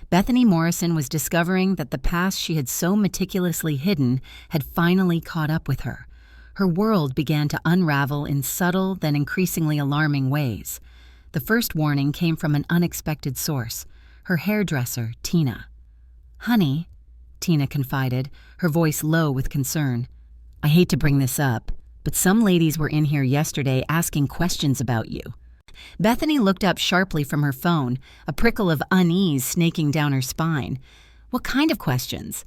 Bethany Morrison was discovering that the past she had so meticulously hidden had finally caught up with her. Her world began to unravel in subtle, then increasingly alarming ways. The first warning came from an unexpected source, her hairdresser, Tina. "Honey," Tina confided, her voice low with concern. "I hate to bring this up, but some ladies were in here yesterday asking questions about you." Bethany looked up sharply from her phone, a prickle of unease snaking down her spine. "What kind of questions?"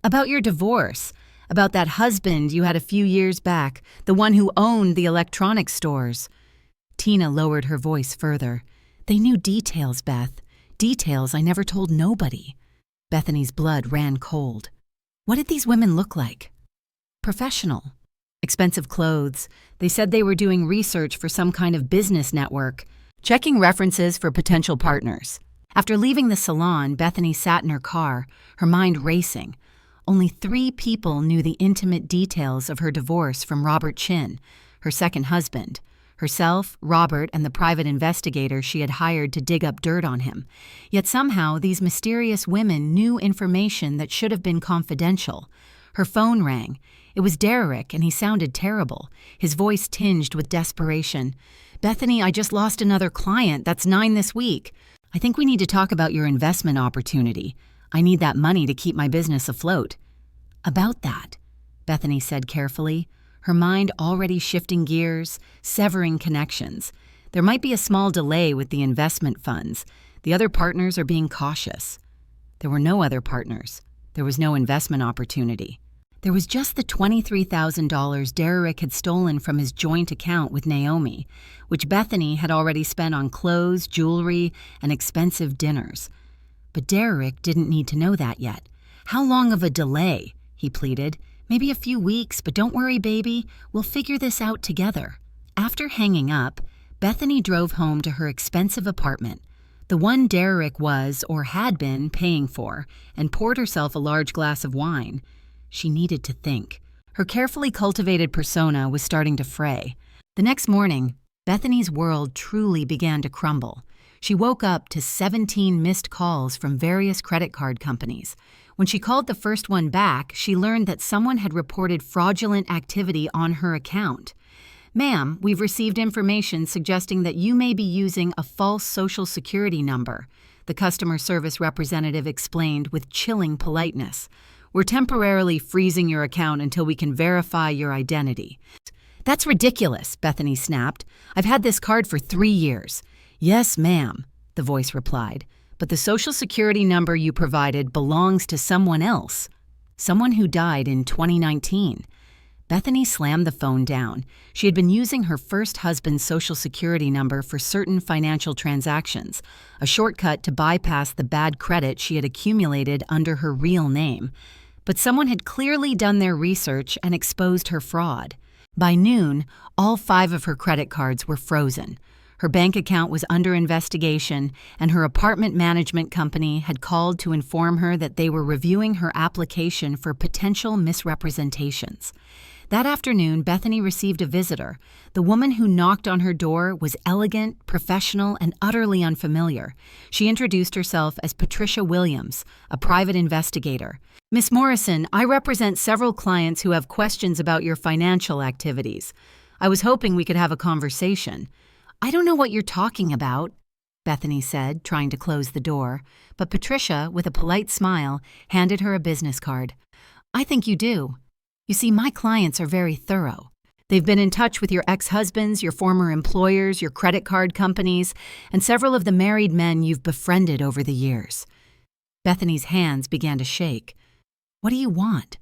"About your divorce. About that husband you had a few years back, the one who owned the electronics stores." Tina lowered her voice further. "They knew details, Beth. Details I never told nobody." Bethany's blood ran cold. What did these women look like? Professional. Expensive clothes. They said they were doing research for some kind of business network, checking references for potential partners. After leaving the salon, Bethany sat in her car, her mind racing. Only 3 people knew the intimate details of her divorce from Robert Chin, her second husband. Herself, Robert, and the private investigator she had hired to dig up dirt on him. Yet somehow these mysterious women knew information that should have been confidential. Her phone rang. It was Derek, and he sounded terrible, his voice tinged with desperation. "Bethany, I just lost another client. That's 9 this week. I think we need to talk about your investment opportunity. I need that money to keep my business afloat." "About that," Bethany said carefully, her mind already shifting gears, severing connections. "There might be a small delay with the investment funds. The other partners are being cautious." There were no other partners. There was no investment opportunity. There was just the $23,000 Derek had stolen from his joint account with Naomi, which Bethany had already spent on clothes, jewelry, and expensive dinners. But Derek didn't need to know that yet. "How long of a delay?" he pleaded. "Maybe a few weeks, but don't worry, baby. We'll figure this out together." After hanging up, Bethany drove home to her expensive apartment. the one Derrick was or had been paying for, and poured herself a large glass of wine. She needed to think. Her carefully cultivated persona was starting to fray. The next morning, Bethany's world truly began to crumble. She woke up to 17 missed calls from various credit card companies. When she called the first one back, she learned that someone had reported fraudulent activity on her account. "Ma'am, we've received information suggesting that you may be using a false Social Security number," the customer service representative explained with chilling politeness. "We're temporarily freezing your account until we can verify your identity." "That's ridiculous," Bethany snapped. "I've had this card for 3 years. "Yes, ma'am," the voice replied, "but the Social Security number you provided belongs to someone else. Someone who died in 2019. Bethany slammed the phone down. She had been using her first husband's Social Security number for certain financial transactions, a shortcut to bypass the bad credit she had accumulated under her real name. But someone had clearly done their research and exposed her fraud. By noon, all 5 of her credit cards were frozen. Her bank account was under investigation, and her apartment management company had called to inform her that they were reviewing her application for potential misrepresentations. That afternoon, Bethany received a visitor. The woman who knocked on her door was elegant, professional, and utterly unfamiliar. She introduced herself as Patricia Williams, a private investigator. "Miss Morrison, I represent several clients who have questions about your financial activities. I was hoping we could have a conversation." "I don't know what you're talking about," Bethany said, trying to close the door, but Patricia, with a polite smile, handed her a business card. "I think you do. You see, my clients are very thorough. They've been in touch with your ex-husbands, your former employers, your credit card companies, and several of the married men you've befriended over the years." Bethany's hands began to shake. "What do you want?"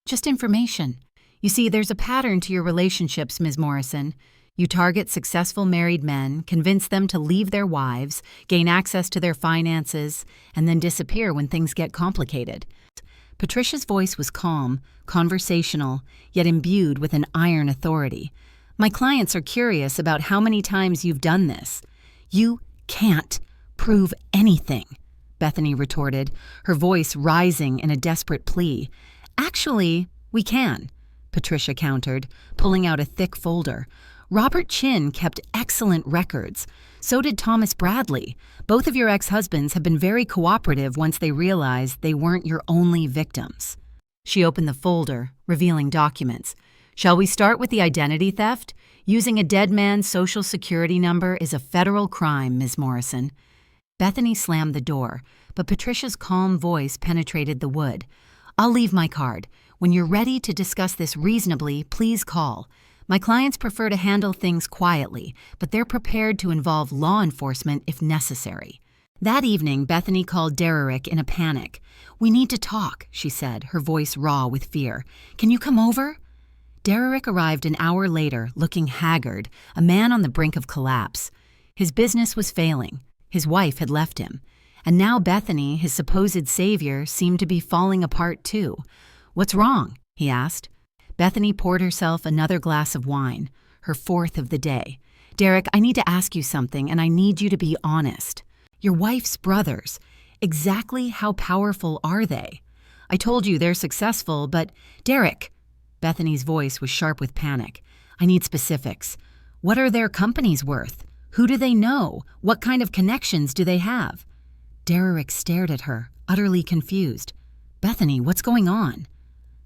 "Just information. You see, there's a pattern to your relationships, Ms. Morrison. You target successful married men, convince them to leave their wives, gain access to their finances, and then disappear when things get complicated." Patricia's voice was calm, conversational, yet imbued with an iron authority. "My clients are curious about how many times you've done this." "You can't prove anything," Bethany retorted, her voice rising in a desperate plea. "Actually, we can," Patricia countered, pulling out a thick folder. "Robert Chin kept excellent records. So did Thomas Bradley. Both of your ex-husbands have been very cooperative once they realized they weren't your only victims." She opened the folder, revealing documents. "Shall we start with the identity theft? Using a dead man's Social Security number is a federal crime, Ms. Morrison." Bethany slammed the door, but Patricia's calm voice penetrated the wood. "I'll leave my card. When you're ready to discuss this reasonably, please call. My clients prefer to handle things quietly, but they're prepared to involve law enforcement if necessary." That evening, Bethany called Derrick in a panic. "We need to talk," she said, her voice raw with fear. "Can you come over?" Derrick arrived an hour later, looking haggard, a man on the brink of collapse. His business was failing. His wife had left him. And now Bethany, his supposed savior, seemed to be falling apart too. "What's wrong?" he asked. Bethany poured herself another glass of wine, her 4th of the day. "Derrick, I need to ask you something, and I need you to be honest. Your wife's brothers, exactly how powerful are they? I told you they're successful, but Derrick," Bethany's voice was sharp with panic. "I need specifics. What are their companies worth? Who do they know? What kind of connections do they have?" Derrick stared at her, utterly confused. "Bethany, what's going on?"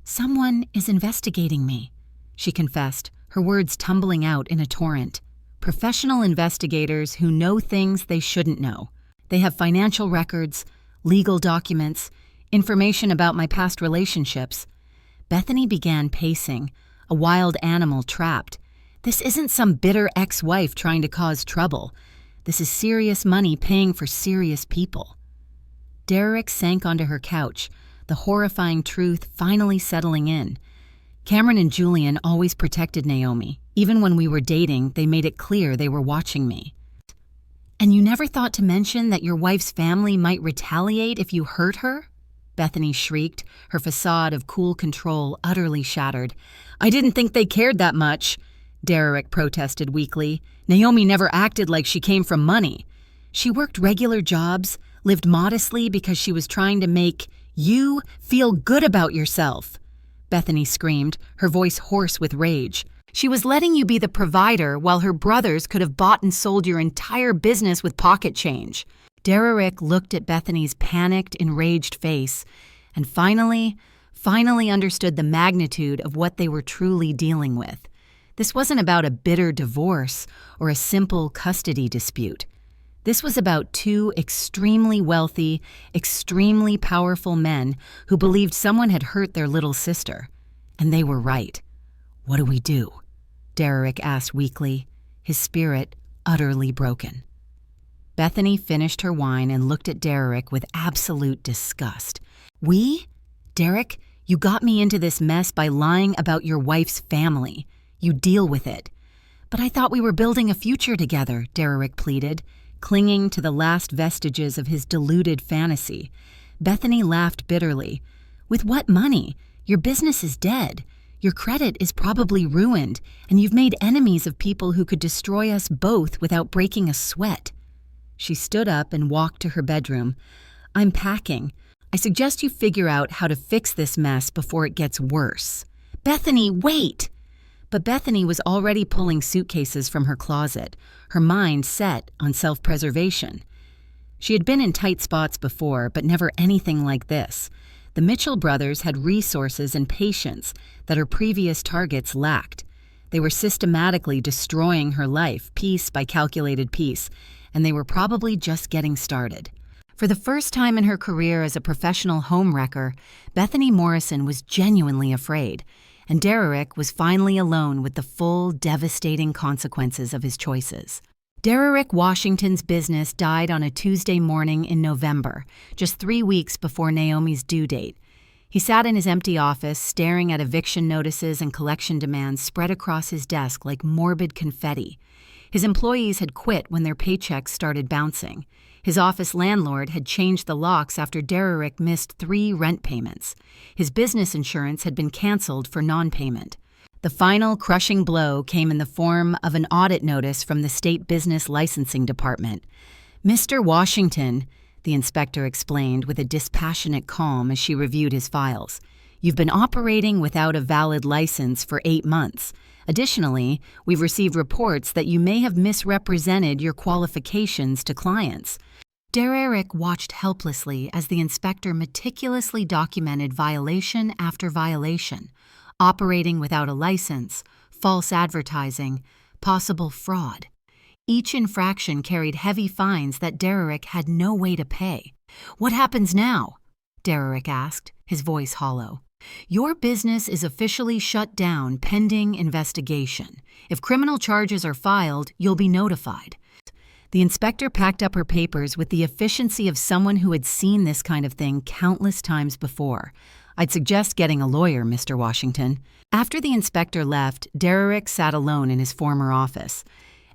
"Someone is investigating me," she confessed, her words tumbling out in a torrent. "Professional investigators who know things they shouldn't know. They have financial records, legal documents, information about my past relationships." Bethany began pacing, a wild animal trapped. This isn't some bitter ex-wife trying to cause trouble. This is serious money paying for serious people. Derrick sank onto her couch, the horrifying truth finally settling in. Cameron and Julian always protected Naomi. Even when we were dating, they made it clear they were watching me. "And you never thought to mention that your wife's family might retaliate if you hurt her?" Bethany shrieked, her facade of cool control utterly shattered. "I didn't think they cared that much," Derrick protested weakly. "Naomi never acted like she came from money. She worked regular jobs, lived modestly because she was trying to make you feel good about yourself. Bethany screamed, her voice hoarse with rage. She was letting you be the provider while her brothers could have bought and sold your entire business with pocket change. Derrick looked at Bethany's panicked, enraged face and finally understood the magnitude of what they were truly dealing with. This wasn't about a bitter divorce or a simple custody dispute. This was about two extremely wealthy, extremely powerful men who believed someone had hurt their little sister. And they were right. "What do we do?" Derrick asked weakly, his spirit utterly broken. Bethany finished her wine and looked at Derrick with absolute disgust. "We? Derrick, you got me into this mess by lying about your wife's family. You deal with it." "But I thought we were building a future together," Derrick pleaded, clinging to the last vestiges of his deluded fantasy. Bethany laughed bitterly. "With what money? Your business is dead. Your credit is probably ruined, and you've made enemies of people who could destroy us both without breaking a sweat." She stood up and walked to her bedroom. "I'm packing. I suggest you figure out how to fix this mess before it gets worse." "Bethany, wait!" But Bethany was already pulling suitcases from her closet, her mind set on self-preservation. She had been in tight spots before, but never anything like this. The Mitchell brothers had resources and patience that her previous targets lacked. They were systematically destroying her life, piece by calculated piece, and they were probably just getting started. For the first time in her career as a professional homewrecker, Bethany Morrison was genuinely afraid, and Derrick was finally alone with the full, devastating consequences of his choices. Derrick Washington's business died on a Tuesday morning in November, just 3 weeks before Naomi's due date. He sat in his empty office, staring at eviction notices and collection demands spread across his desk like morbid confetti. His employees had quit when their paychecks started bouncing. His office landlord had changed the locks after Derrick missed 3 rent payments. His business insurance had been canceled for non-payment. The final crushing blow came in the form of an audit notice from the State Business Licensing Department. "Mr. Washington," the inspector explained with a dispassionate calm as she reviewed his files, "you've been operating without a valid license for 8 months. Additionally, we've received reports that you may have misrepresented your qualifications to clients." Derrick watched helplessly as the inspector meticulously documented violation after violation: operating without a license, false advertising, possible fraud. Each infraction carried heavy fines that Derrick had no way to pay. "What happens now?" Derrick asked, his voice hollow. "Your business is officially shut down pending investigation. If criminal charges are filed, you'll be notified." The inspector packed up her papers with the efficiency of someone who had seen this kind of thing countless times before. "I'd suggest getting a lawyer, Mr. Washington." After the inspector left, Derrick sat alone in his former office.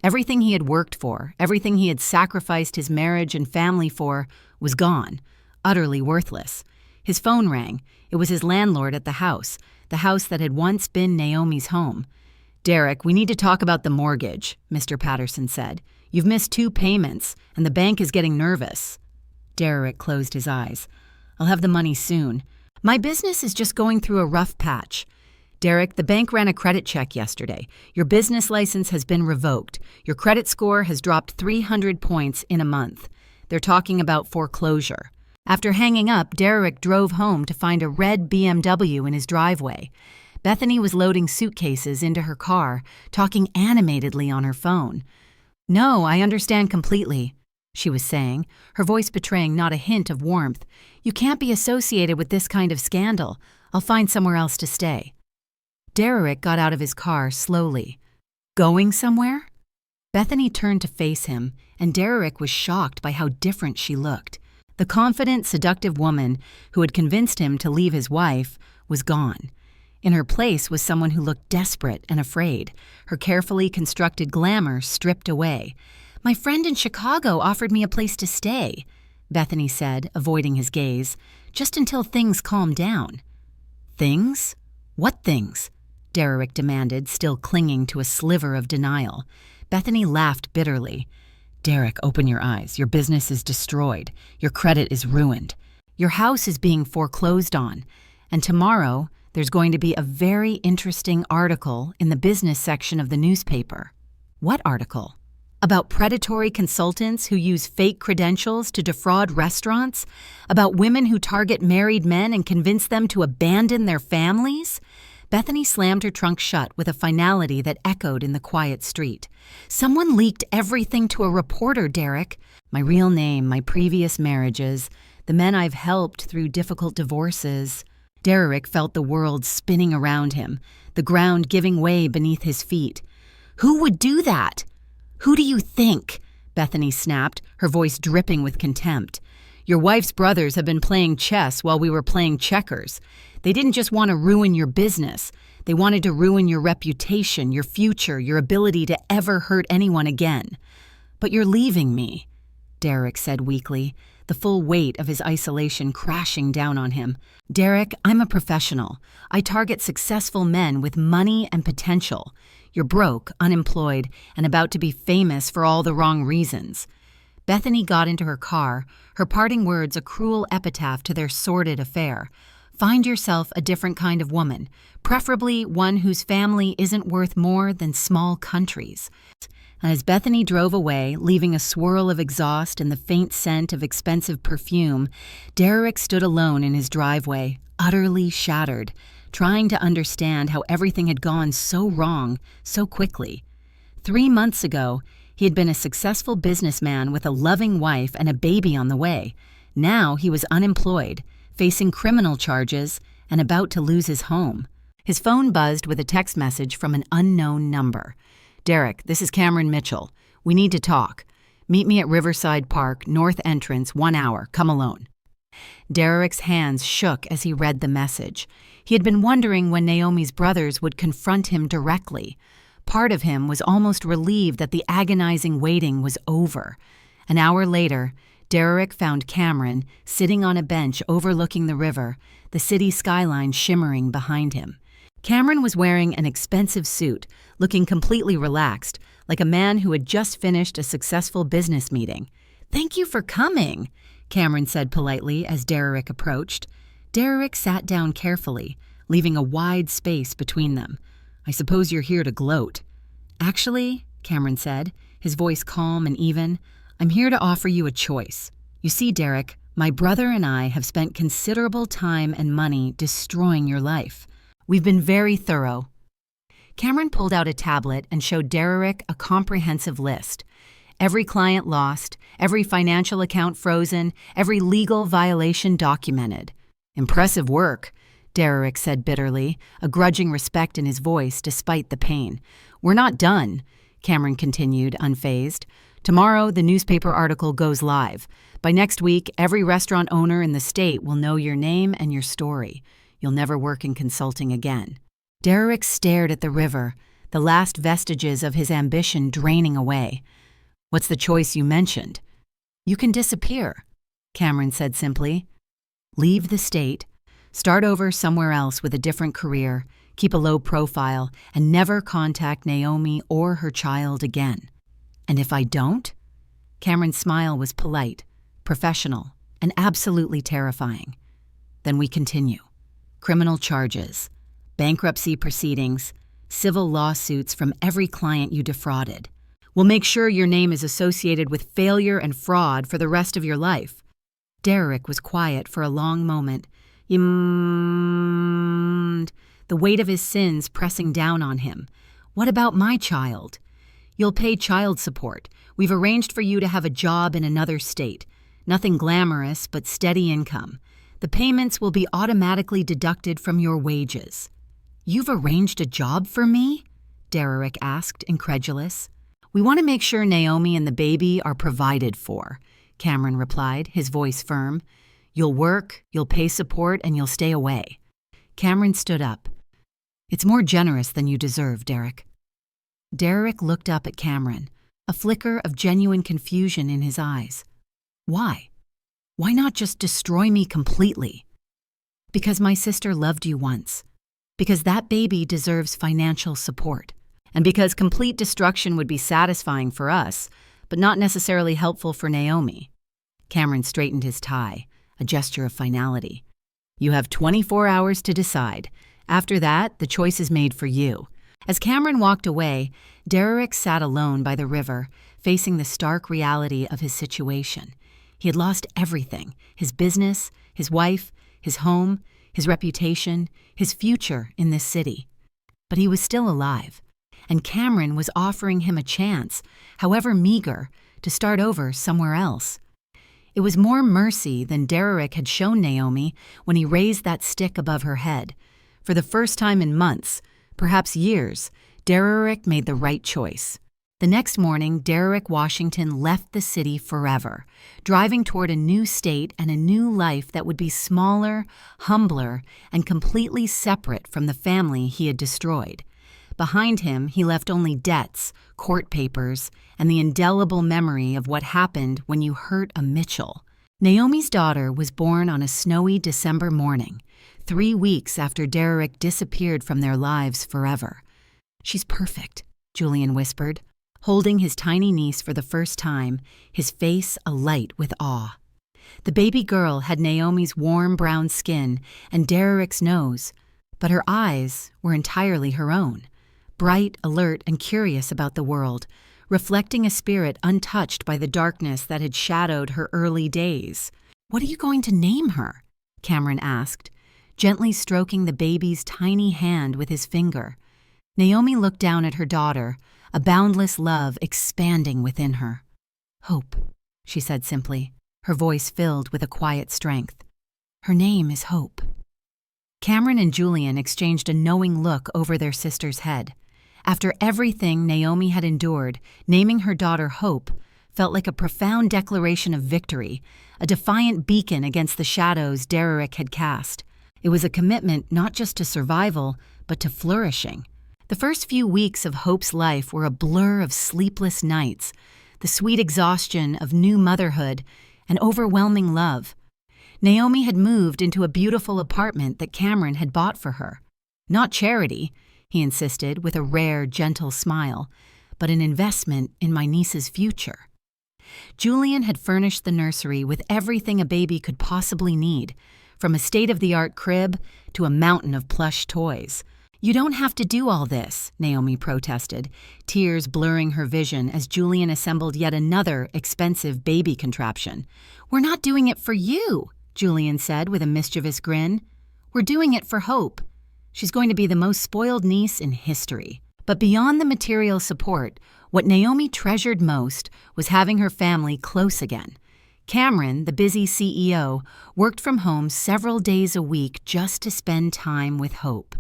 Everything he had worked for, everything he had sacrificed his marriage and family for, was gone, utterly worthless. His phone rang. It was his landlord at the house that had once been Naomi's home. "Derrick, we need to talk about the mortgage," Mr. Patterson said. "You've missed 2 payments, and the bank is getting nervous." Derrick closed his eyes. "I'll have the money soon. My business is just going through a rough patch." "Derrick, the bank ran a credit check yesterday. Your business license has been revoked. Your credit score has dropped 300 points in a month. They're talking about foreclosure." After hanging up, Derrick drove home to find a red BMW in his driveway. Bethany was loading suitcases into her car, talking animatedly on her phone. "No, I understand completely," she was saying, her voice betraying not a hint of warmth. "You can't be associated with this kind of scandal. I'll find somewhere else to stay." Derrick got out of his car slowly. "Going somewhere?" Bethany turned to face him, and Derrick was shocked by how different she looked. The confident, seductive woman who had convinced him to leave his wife was gone. In her place was someone who looked desperate and afraid, her carefully constructed glamour stripped away. "My friend in Chicago offered me a place to stay," Bethany said, avoiding his gaze, "just until things calm down." "Things? What things?" Derrick demanded, still clinging to a sliver of denial. Bethany laughed bitterly. Derek, open your eyes. Your business is destroyed. Your credit is ruined. Your house is being foreclosed on. And tomorrow, there's going to be a very interesting article in the business section of the newspaper. What article? About predatory consultants who use fake credentials to defraud restaurants? About women who target married men and convince them to abandon their families? Bethany slammed her trunk shut with a finality that echoed in the quiet street. Someone leaked everything to a reporter, Derek. My real name, my previous marriages, the men I've helped through difficult divorces. Derek felt the world spinning around him, the ground giving way beneath his feet. Who would do that? Who do you think? Bethany snapped, her voice dripping with contempt. Your wife's brothers have been playing chess while we were playing checkers. They didn't just want to ruin your business. They wanted to ruin your reputation, your future, your ability to ever hurt anyone again. But you're leaving me, Derek said weakly, the full weight of his isolation crashing down on him. Derek, I'm a professional. I target successful men with money and potential. You're broke, unemployed, and about to be famous for all the wrong reasons. Bethany got into her car, her parting words a cruel epitaph to their sordid affair. Find yourself a different kind of woman, preferably one whose family isn't worth more than small countries. And as Bethany drove away, leaving a swirl of exhaust and the faint scent of expensive perfume, Derek stood alone in his driveway, utterly shattered, trying to understand how everything had gone so wrong so quickly. 3 months ago, he had been a successful businessman with a loving wife and a baby on the way. Now he was unemployed, facing criminal charges, and about to lose his home. His phone buzzed with a text message from an unknown number. Derek, this is Cameron Mitchell. We need to talk. Meet me at Riverside Park, North Entrance, 1 hour. Come alone. Derek's hands shook as he read the message. He had been wondering when Naomi's brothers would confront him directly. Part of him was almost relieved that the agonizing waiting was over. An hour later, Derek found Cameron sitting on a bench overlooking the river, the city skyline shimmering behind him. Cameron was wearing an expensive suit, looking completely relaxed, like a man who had just finished a successful business meeting. "Thank you for coming," Cameron said politely as Derek approached. Derek sat down carefully, leaving a wide space between them. "I suppose you're here to gloat." "Actually," Cameron said, his voice calm and even, "I'm here to offer you a choice. You see, Derek, my brother and I have spent considerable time and money destroying your life. We've been very thorough." Cameron pulled out a tablet and showed Derek a comprehensive list. Every client lost, every financial account frozen, every legal violation documented. "Impressive work," Derek said bitterly, a grudging respect in his voice despite the pain. "We're not done," Cameron continued, unfazed. "Tomorrow, the newspaper article goes live. By next week, every restaurant owner in the state will know your name and your story. You'll never work in consulting again." Derek stared at the river, the last vestiges of his ambition draining away. "What's the choice you mentioned?" "You can disappear," Cameron said simply. "Leave the state, start over somewhere else with a different career, keep a low profile, and never contact Naomi or her child again." "And if I don't?" Cameron's smile was polite, professional, and absolutely terrifying. "Then we continue. Criminal charges, bankruptcy proceedings, civil lawsuits from every client you defrauded. We'll make sure your name is associated with failure and fraud for the rest of your life." Derek was quiet for a long moment. The weight of his sins pressing down on him. "What about my child?" "You'll pay child support. We've arranged for you to have a job in another state. Nothing glamorous, but steady income. The payments will be automatically deducted from your wages." "You've arranged a job for me?" Derek asked, incredulous. "We want to make sure Naomi and the baby are provided for," Cameron replied, his voice firm. "You'll work, you'll pay support, and you'll stay away." Cameron stood up. "It's more generous than you deserve, Derek." Derek looked up at Cameron, a flicker of genuine confusion in his eyes. "Why? Why not just destroy me completely?" "Because my sister loved you once. Because that baby deserves financial support. And because complete destruction would be satisfying for us, but not necessarily helpful for Naomi. Cameron straightened his tie, a gesture of finality. You have 24 hours to decide. After that, the choice is made for you. As Cameron walked away, Derek sat alone by the river, facing the stark reality of his situation. He had lost everything: his business, his wife, his home, his reputation, his future in this city. But he was still alive, and Cameron was offering him a chance, however meager, to start over somewhere else. It was more mercy than Derek had shown Naomi when he raised that stick above her head. For the first time in months, perhaps years, Derek made the right choice. The next morning, Derek Washington left the city forever, driving toward a new state and a new life that would be smaller, humbler, and completely separate from the family he had destroyed. Behind him, he left only debts, court papers, and the indelible memory of what happened when you hurt a Mitchell. Naomi's daughter was born on a snowy December morning, 3 weeks after Derek disappeared from their lives forever. She's perfect, Julian whispered, holding his tiny niece for the first time, his face alight with awe. The baby girl had Naomi's warm brown skin and Derek's nose, but her eyes were entirely her own, bright, alert, and curious about the world, reflecting a spirit untouched by the darkness that had shadowed her early days. What are you going to name her? Cameron asked, gently stroking the baby's tiny hand with his finger. Naomi looked down at her daughter, a boundless love expanding within her. Hope, she said simply, her voice filled with a quiet strength. Her name is Hope. Cameron and Julian exchanged a knowing look over their sister's head. After everything Naomi had endured, naming her daughter Hope felt like a profound declaration of victory, a defiant beacon against the shadows Derek had cast. It was a commitment not just to survival, but to flourishing. The first few weeks of Hope's life were a blur of sleepless nights, the sweet exhaustion of new motherhood, and overwhelming love. Naomi had moved into a beautiful apartment that Cameron had bought for her. Not charity, he insisted with a rare, gentle smile, but an investment in my niece's future. Julian had furnished the nursery with everything a baby could possibly need, from a state-of-the-art crib to a mountain of plush toys. You don't have to do all this, Naomi protested, tears blurring her vision as Julian assembled yet another expensive baby contraption. We're not doing it for you, Julian said with a mischievous grin. We're doing it for Hope. She's going to be the most spoiled niece in history. But beyond the material support, what Naomi treasured most was having her family close again. Cameron, the busy CEO, worked from home several days a week just to spend time with Hope.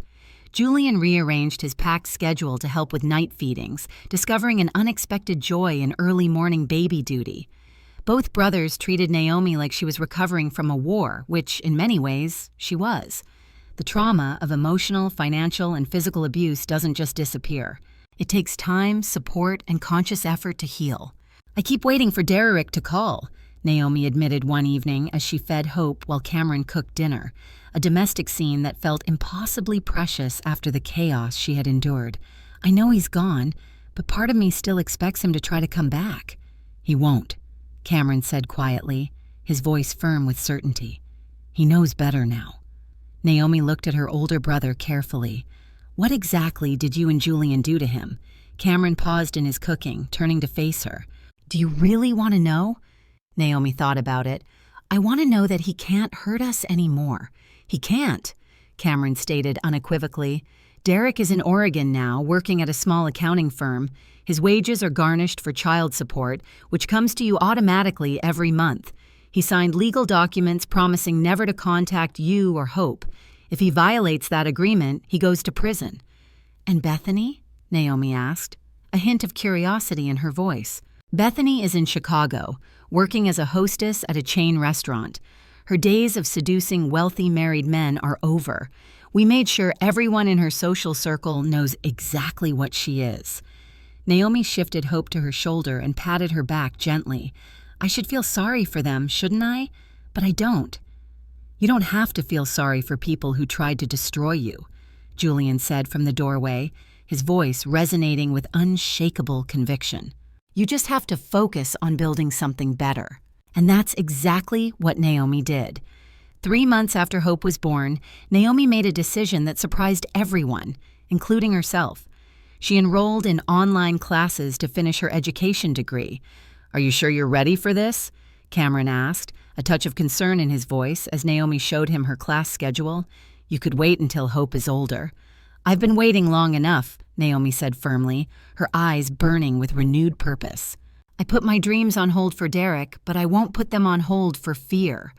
Julian rearranged his packed schedule to help with night feedings, discovering an unexpected joy in early morning baby duty. Both brothers treated Naomi like she was recovering from a war, which, in many ways, she was. The trauma of emotional, financial, and physical abuse doesn't just disappear. It takes time, support, and conscious effort to heal. I keep waiting for Derek to call, Naomi admitted one evening as she fed Hope while Cameron cooked dinner, a domestic scene that felt impossibly precious after the chaos she had endured. I know he's gone, but part of me still expects him to try to come back. He won't, Cameron said quietly, his voice firm with certainty. He knows better now. Naomi looked at her older brother carefully. What exactly did you and Julian do to him? Cameron paused in his cooking, turning to face her. Do you really want to know? Naomi thought about it. I want to know that he can't hurt us anymore. He can't, Cameron stated unequivocally. Derek is in Oregon now, working at a small accounting firm. His wages are garnished for child support, which comes to you automatically every month. He signed legal documents promising never to contact you or Hope. If he violates that agreement, he goes to prison. And Bethany? Naomi asked, a hint of curiosity in her voice. Bethany is in Chicago, working as a hostess at a chain restaurant. Her days of seducing wealthy married men are over. We made sure everyone in her social circle knows exactly what she is. Naomi shifted Hope to her shoulder and patted her back gently. I should feel sorry for them, shouldn't I? But I don't. You don't have to feel sorry for people who tried to destroy you, Julian said from the doorway, his voice resonating with unshakable conviction. You just have to focus on building something better. And that's exactly what Naomi did. 3 months after Hope was born, Naomi made a decision that surprised everyone, including herself. She enrolled in online classes to finish her education degree. "Are you sure you're ready for this?" Cameron asked, a touch of concern in his voice as Naomi showed him her class schedule. "You could wait until Hope is older." "I've been waiting long enough," Naomi said firmly, her eyes burning with renewed purpose. "I put my dreams on hold for Derek, but I won't put them on hold for fear."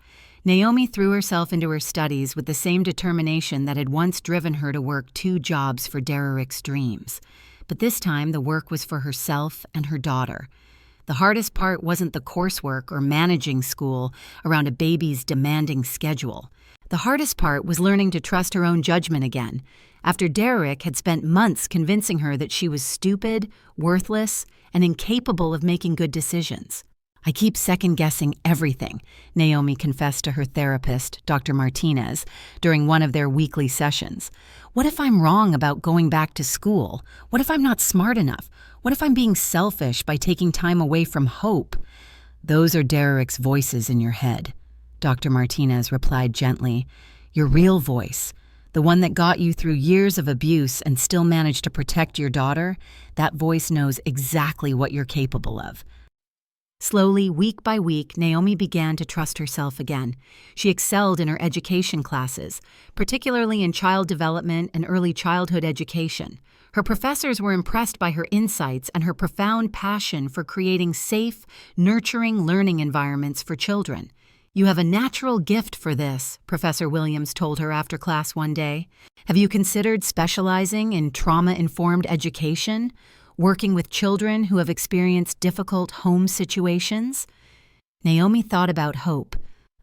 Naomi threw herself into her studies with the same determination that had once driven her to work 2 jobs for Derek's dreams. But this time, the work was for herself and her daughter. The hardest part wasn't the coursework or managing school around a baby's demanding schedule. The hardest part was learning to trust her own judgment again, after Derek had spent months convincing her that she was stupid, worthless, and incapable of making good decisions. "I keep second-guessing everything," Naomi confessed to her therapist, Dr. Martinez, during one of their weekly sessions. "What if I'm wrong about going back to school? What if I'm not smart enough? What if I'm being selfish by taking time away from Hope?" "Those are Derek's voices in your head," Dr. Martinez replied gently. "Your real voice, the one that got you through years of abuse and still managed to protect your daughter, that voice knows exactly what you're capable of." Slowly, week by week, Naomi began to trust herself again. She excelled in her education classes, particularly in child development and early childhood education. Her professors were impressed by her insights and her profound passion for creating safe, nurturing learning environments for children. "You have a natural gift for this," Professor Williams told her after class one day. "Have you considered specializing in trauma-informed education? Working with children who have experienced difficult home situations?" Naomi thought about Hope,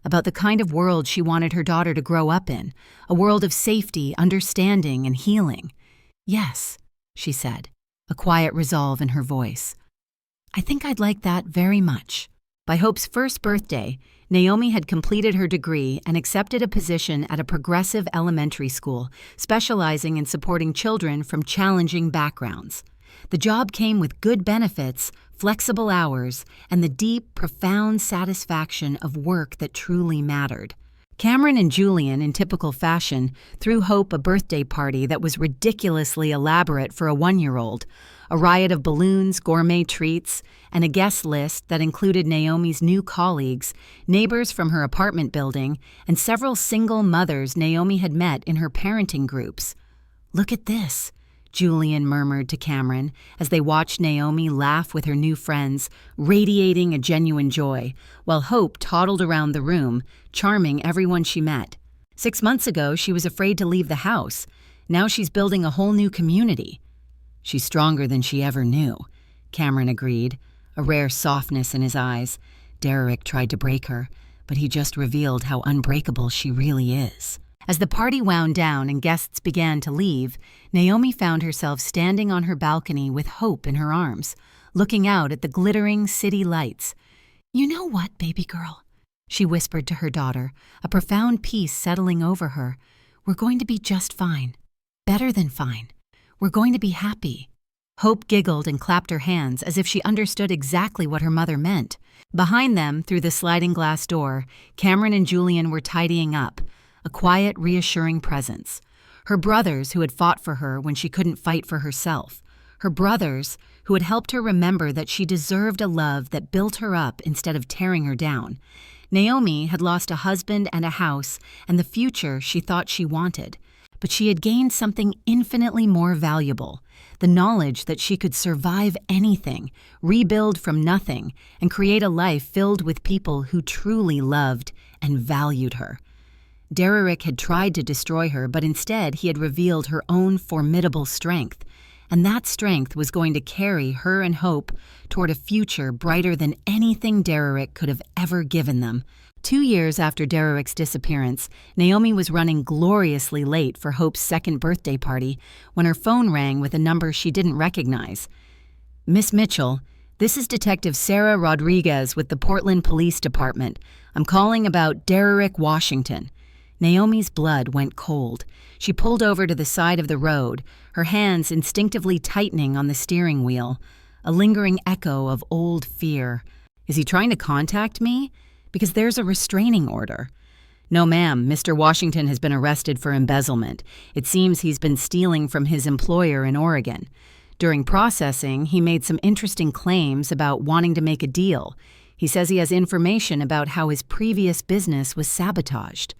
about the kind of world she wanted her daughter to grow up in, a world of safety, understanding, and healing. "Yes," she said, a quiet resolve in her voice. "I think I'd like that very much." By Hope's first birthday, Naomi had completed her degree and accepted a position at a progressive elementary school, specializing in supporting children from challenging backgrounds. The job came with good benefits, flexible hours, and the deep, profound satisfaction of work that truly mattered. Cameron and Julian, in typical fashion, threw Hope a birthday party that was ridiculously elaborate for a 1-year-old, a riot of balloons, gourmet treats, and a guest list that included Naomi's new colleagues, neighbors from her apartment building, and several single mothers Naomi had met in her parenting groups. "Look at this," Julian murmured to Cameron as they watched Naomi laugh with her new friends, radiating a genuine joy, while Hope toddled around the room, charming everyone she met. 6 months ago, she was afraid to leave the house. Now she's building a whole new community. "She's stronger than she ever knew," Cameron agreed, a rare softness in his eyes. "Derek tried to break her, but he just revealed how unbreakable she really is." As the party wound down and guests began to leave, Naomi found herself standing on her balcony with Hope in her arms, looking out at the glittering city lights. "You know what, baby girl?" she whispered to her daughter, a profound peace settling over her. "We're going to be just fine. Better than fine. We're going to be happy." Hope giggled and clapped her hands as if she understood exactly what her mother meant. Behind them, through the sliding glass door, Cameron and Julian were tidying up, a quiet, reassuring presence. Her brothers who had fought for her when she couldn't fight for herself. Her brothers who had helped her remember that she deserved a love that built her up instead of tearing her down. Naomi had lost a husband and a house and the future she thought she wanted. But she had gained something infinitely more valuable, the knowledge that she could survive anything, rebuild from nothing, and create a life filled with people who truly loved and valued her. Derek had tried to destroy her, but instead he had revealed her own formidable strength, and that strength was going to carry her and Hope toward a future brighter than anything Derek could have ever given them. 2 years after Derek's disappearance, Naomi was running gloriously late for Hope's second birthday party when her phone rang with a number she didn't recognize. "Miss Mitchell, this is Detective Sarah Rodriguez with the Portland Police Department. I'm calling about Derek Washington." Naomi's blood went cold. She pulled over to the side of the road, her hands instinctively tightening on the steering wheel. a lingering echo of old fear. Is he trying to contact me? Because there's a restraining order. No, ma'am, Mr. Washington has been arrested for embezzlement. It seems he's been stealing from his employer in Oregon. During processing, he made some interesting claims about wanting to make a deal. He says he has information about how his previous business was sabotaged.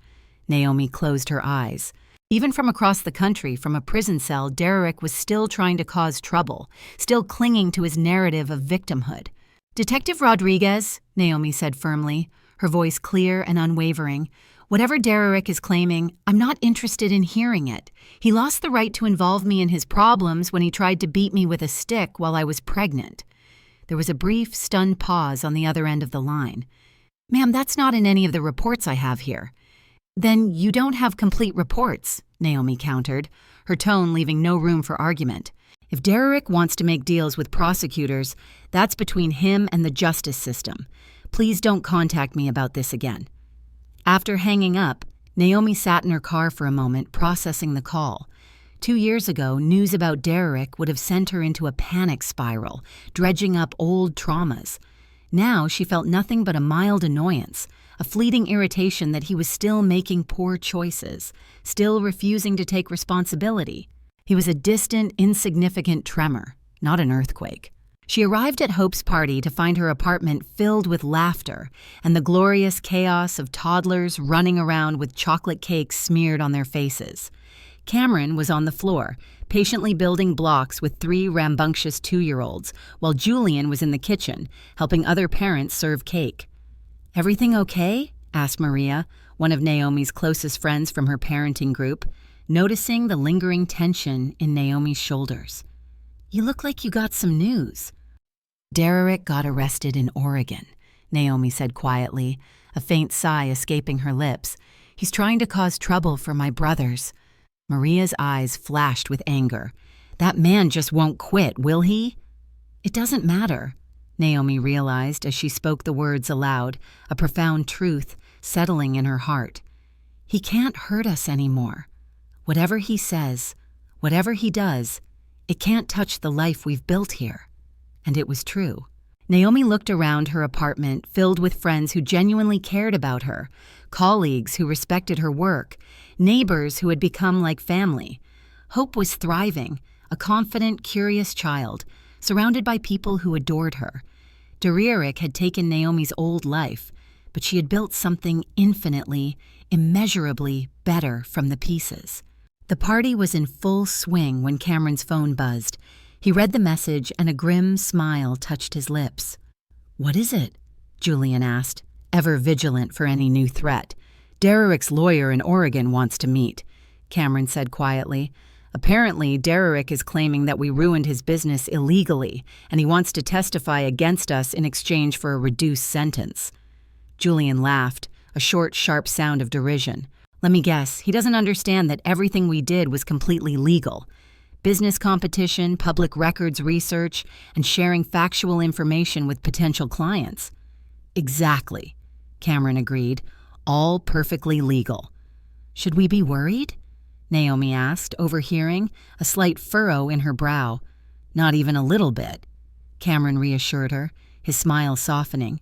Naomi closed her eyes. Even from across the country, from a prison cell, Derek was still trying to cause trouble, still clinging to his narrative of victimhood. "Detective Rodriguez," Naomi said firmly, her voice clear and unwavering, "whatever Derek is claiming, I'm not interested in hearing it. He lost the right to involve me in his problems when he tried to beat me with a stick while I was pregnant." There was a brief, stunned pause on the other end of the line. "Ma'am, that's not in any of the reports I have here." "Then you don't have complete reports," Naomi countered, her tone leaving no room for argument. "If Derek wants to make deals with prosecutors, that's between him and the justice system. Please don't contact me about this again." After hanging up, Naomi sat in her car for a moment, processing the call. 2 years ago, news about Derek would have sent her into a panic spiral, dredging up old traumas. Now she felt nothing but a mild annoyance, a fleeting irritation that he was still making poor choices, still refusing to take responsibility. He was a distant, insignificant tremor, not an earthquake. She arrived at Hope's party to find her apartment filled with laughter and the glorious chaos of toddlers running around with chocolate cakes smeared on their faces. Cameron was on the floor, patiently building blocks with 3 rambunctious 2-year-olds, while Julian was in the kitchen, helping other parents serve cake. "Everything okay?" asked Maria, one of Naomi's closest friends from her parenting group, noticing the lingering tension in Naomi's shoulders. "You look like you got some news." "Derek got arrested in Oregon," Naomi said quietly, a faint sigh escaping her lips. "He's trying to cause trouble for my brothers." Maria's eyes flashed with anger. "That man just won't quit, will he?" "It doesn't matter," Naomi realized as she spoke the words aloud, a profound truth settling in her heart. "He can't hurt us anymore. Whatever he says, whatever he does, it can't touch the life we've built here." And it was true. Naomi looked around her apartment filled with friends who genuinely cared about her, colleagues who respected her work, neighbors who had become like family. Hope was thriving, a confident, curious child, surrounded by people who adored her. Derek had taken Naomi's old life, but she had built something infinitely, immeasurably better from the pieces. The party was in full swing when Cameron's phone buzzed. He read the message and a grim smile touched his lips. "What is it?" Julian asked, ever vigilant for any new threat. "Derek's lawyer in Oregon wants to meet," Cameron said quietly. "Apparently, Derek is claiming that we ruined his business illegally, and he wants to testify against us in exchange for a reduced sentence." Julian laughed, a short, sharp sound of derision. "Let me guess, he doesn't understand that everything we did was completely legal. Business competition, public records research, and sharing factual information with potential clients." "Exactly," Cameron agreed. "All perfectly legal." "Should we be worried?" Naomi asked, overhearing, a slight furrow in her brow. "Not even a little bit," Cameron reassured her, his smile softening.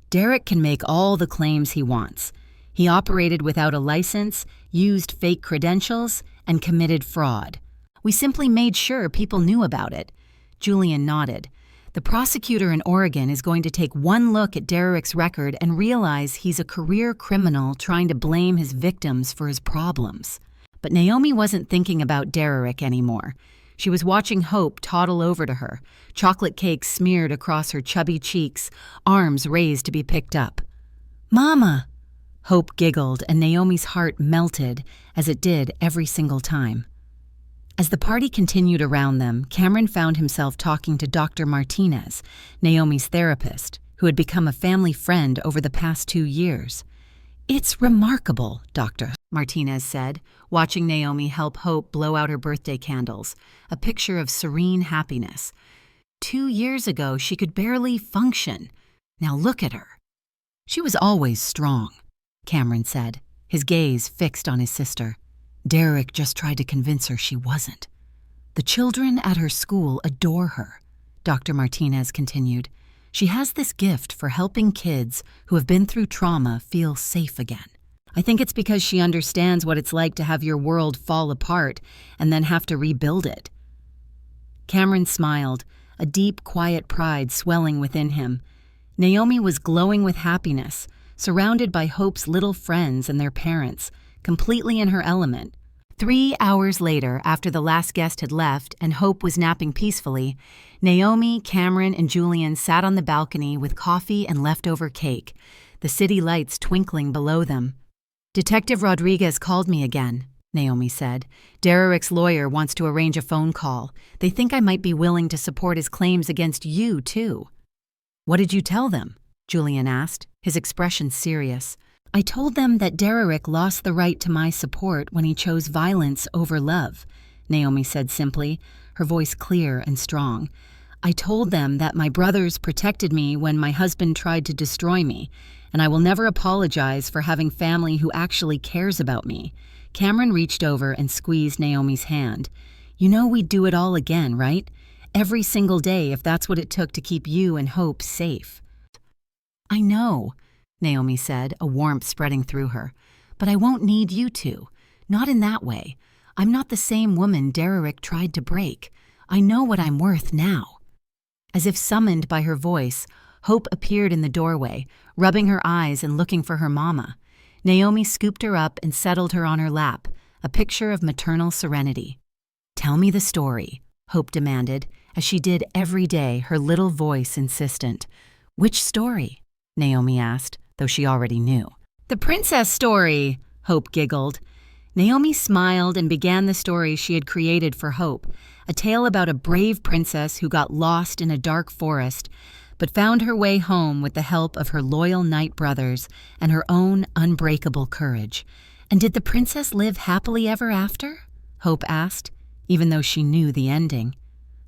"Derek can make all the claims he wants. He operated without a license, used fake credentials, and committed fraud. We simply made sure people knew about it." Julian nodded. "The prosecutor in Oregon is going to take one look at Derek's record and realize he's a career criminal trying to blame his victims for his problems." But Naomi wasn't thinking about Derek anymore. She was watching Hope toddle over to her, chocolate cake smeared across her chubby cheeks, arms raised to be picked up. "Mama!" Hope giggled, and Naomi's heart melted, as it did every single time. As the party continued around them, Cameron found himself talking to Dr. Martinez, Naomi's therapist, who had become a family friend over the past 2 years. "It's remarkable," Dr. Martinez said, watching Naomi help Hope blow out her birthday candles, a picture of serene happiness. 2 years ago, she could barely function. Now look at her. "She was always strong," Cameron said, his gaze fixed on his sister. "Derek just tried to convince her she wasn't. The children at her school adore her," Dr. Martinez continued. She has this gift for helping kids who have been through trauma feel safe again. I think it's because she understands what it's like to have your world fall apart and then have to rebuild it. Cameron smiled, a deep, quiet pride swelling within him. Naomi was glowing with happiness, surrounded by Hope's little friends and their parents, completely in her element. 3 hours later, after the last guest had left and Hope was napping peacefully, Naomi, Cameron, and Julian sat on the balcony with coffee and leftover cake, the city lights twinkling below them. "Detective Rodriguez called me again," Naomi said. "Derek's lawyer wants to arrange a phone call. They think I might be willing to support his claims against you, too." "What did you tell them?" Julian asked, his expression serious. "I told them that Derek lost the right to my support when he chose violence over love," Naomi said simply, her voice clear and strong. "I told them that my brothers protected me when my husband tried to destroy me, and I will never apologize for having family who actually cares about me." Cameron reached over and squeezed Naomi's hand. "You know we'd do it all again, right? Every single day if that's what it took to keep you and Hope safe." "I know," Naomi said, a warmth spreading through her. "But I won't need you to. Not in that way. I'm not the same woman Derek tried to break. I know what I'm worth now." As if summoned by her voice, Hope appeared in the doorway, rubbing her eyes and looking for her mama. Naomi scooped her up and settled her on her lap, a picture of maternal serenity. "Tell me the story," Hope demanded, as she did every day, her little voice insistent. "Which story?" Naomi asked, though she already knew. "The princess story," Hope giggled. Naomi smiled and began the story she had created for Hope, a tale about a brave princess who got lost in a dark forest, but found her way home with the help of her loyal knight brothers and her own unbreakable courage. "And did the princess live happily ever after?" Hope asked, even though she knew the ending.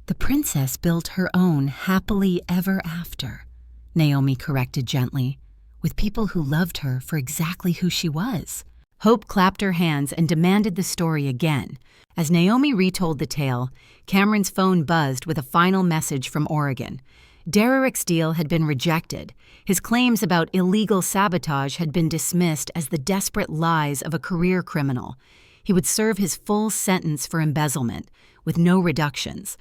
"The princess built her own happily ever after," Naomi corrected gently, "with people who loved her for exactly who she was." Hope clapped her hands and demanded the story again. As Naomi retold the tale, Cameron's phone buzzed with a final message from Oregon. Derek's deal had been rejected. His claims about illegal sabotage had been dismissed as the desperate lies of a career criminal. He would serve his full sentence for embezzlement, with no reductions.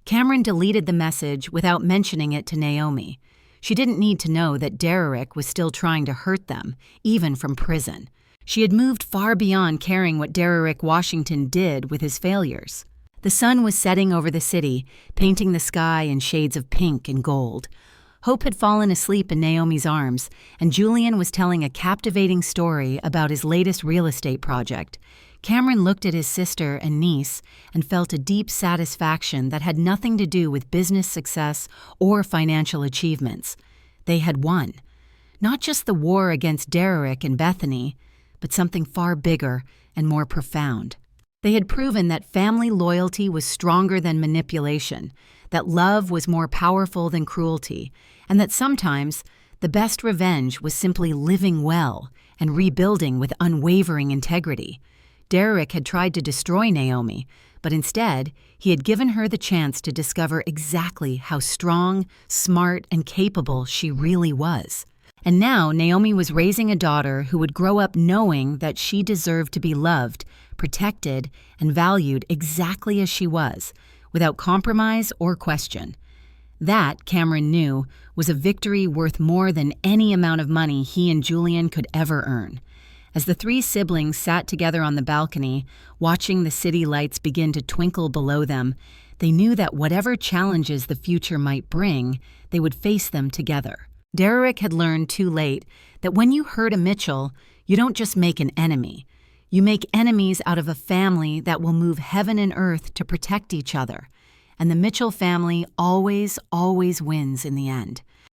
Cameron deleted the message without mentioning it to Naomi. She didn't need to know that Derek was still trying to hurt them, even from prison. She had moved far beyond caring what Derek Washington did with his failures. The sun was setting over the city, painting the sky in shades of pink and gold. Hope had fallen asleep in Naomi's arms, and Julian was telling a captivating story about his latest real estate project. Cameron looked at his sister and niece and felt a deep satisfaction that had nothing to do with business success or financial achievements. They had won. Not just the war against Derek and Bethany, but something far bigger and more profound. They had proven that family loyalty was stronger than manipulation, that love was more powerful than cruelty, and that sometimes the best revenge was simply living well and rebuilding with unwavering integrity. Derek had tried to destroy Naomi, but instead, he had given her the chance to discover exactly how strong, smart, and capable she really was. And now Naomi was raising a daughter who would grow up knowing that she deserved to be loved, protected, and valued exactly as she was, without compromise or question. That, Cameron knew, was a victory worth more than any amount of money he and Julian could ever earn. As the three siblings sat together on the balcony, watching the city lights begin to twinkle below them, they knew that whatever challenges the future might bring, they would face them together. Derek had learned too late that when you hurt a Mitchell, you don't just make an enemy. You make enemies out of a family that will move heaven and earth to protect each other. And the Mitchell family always, always wins in the end.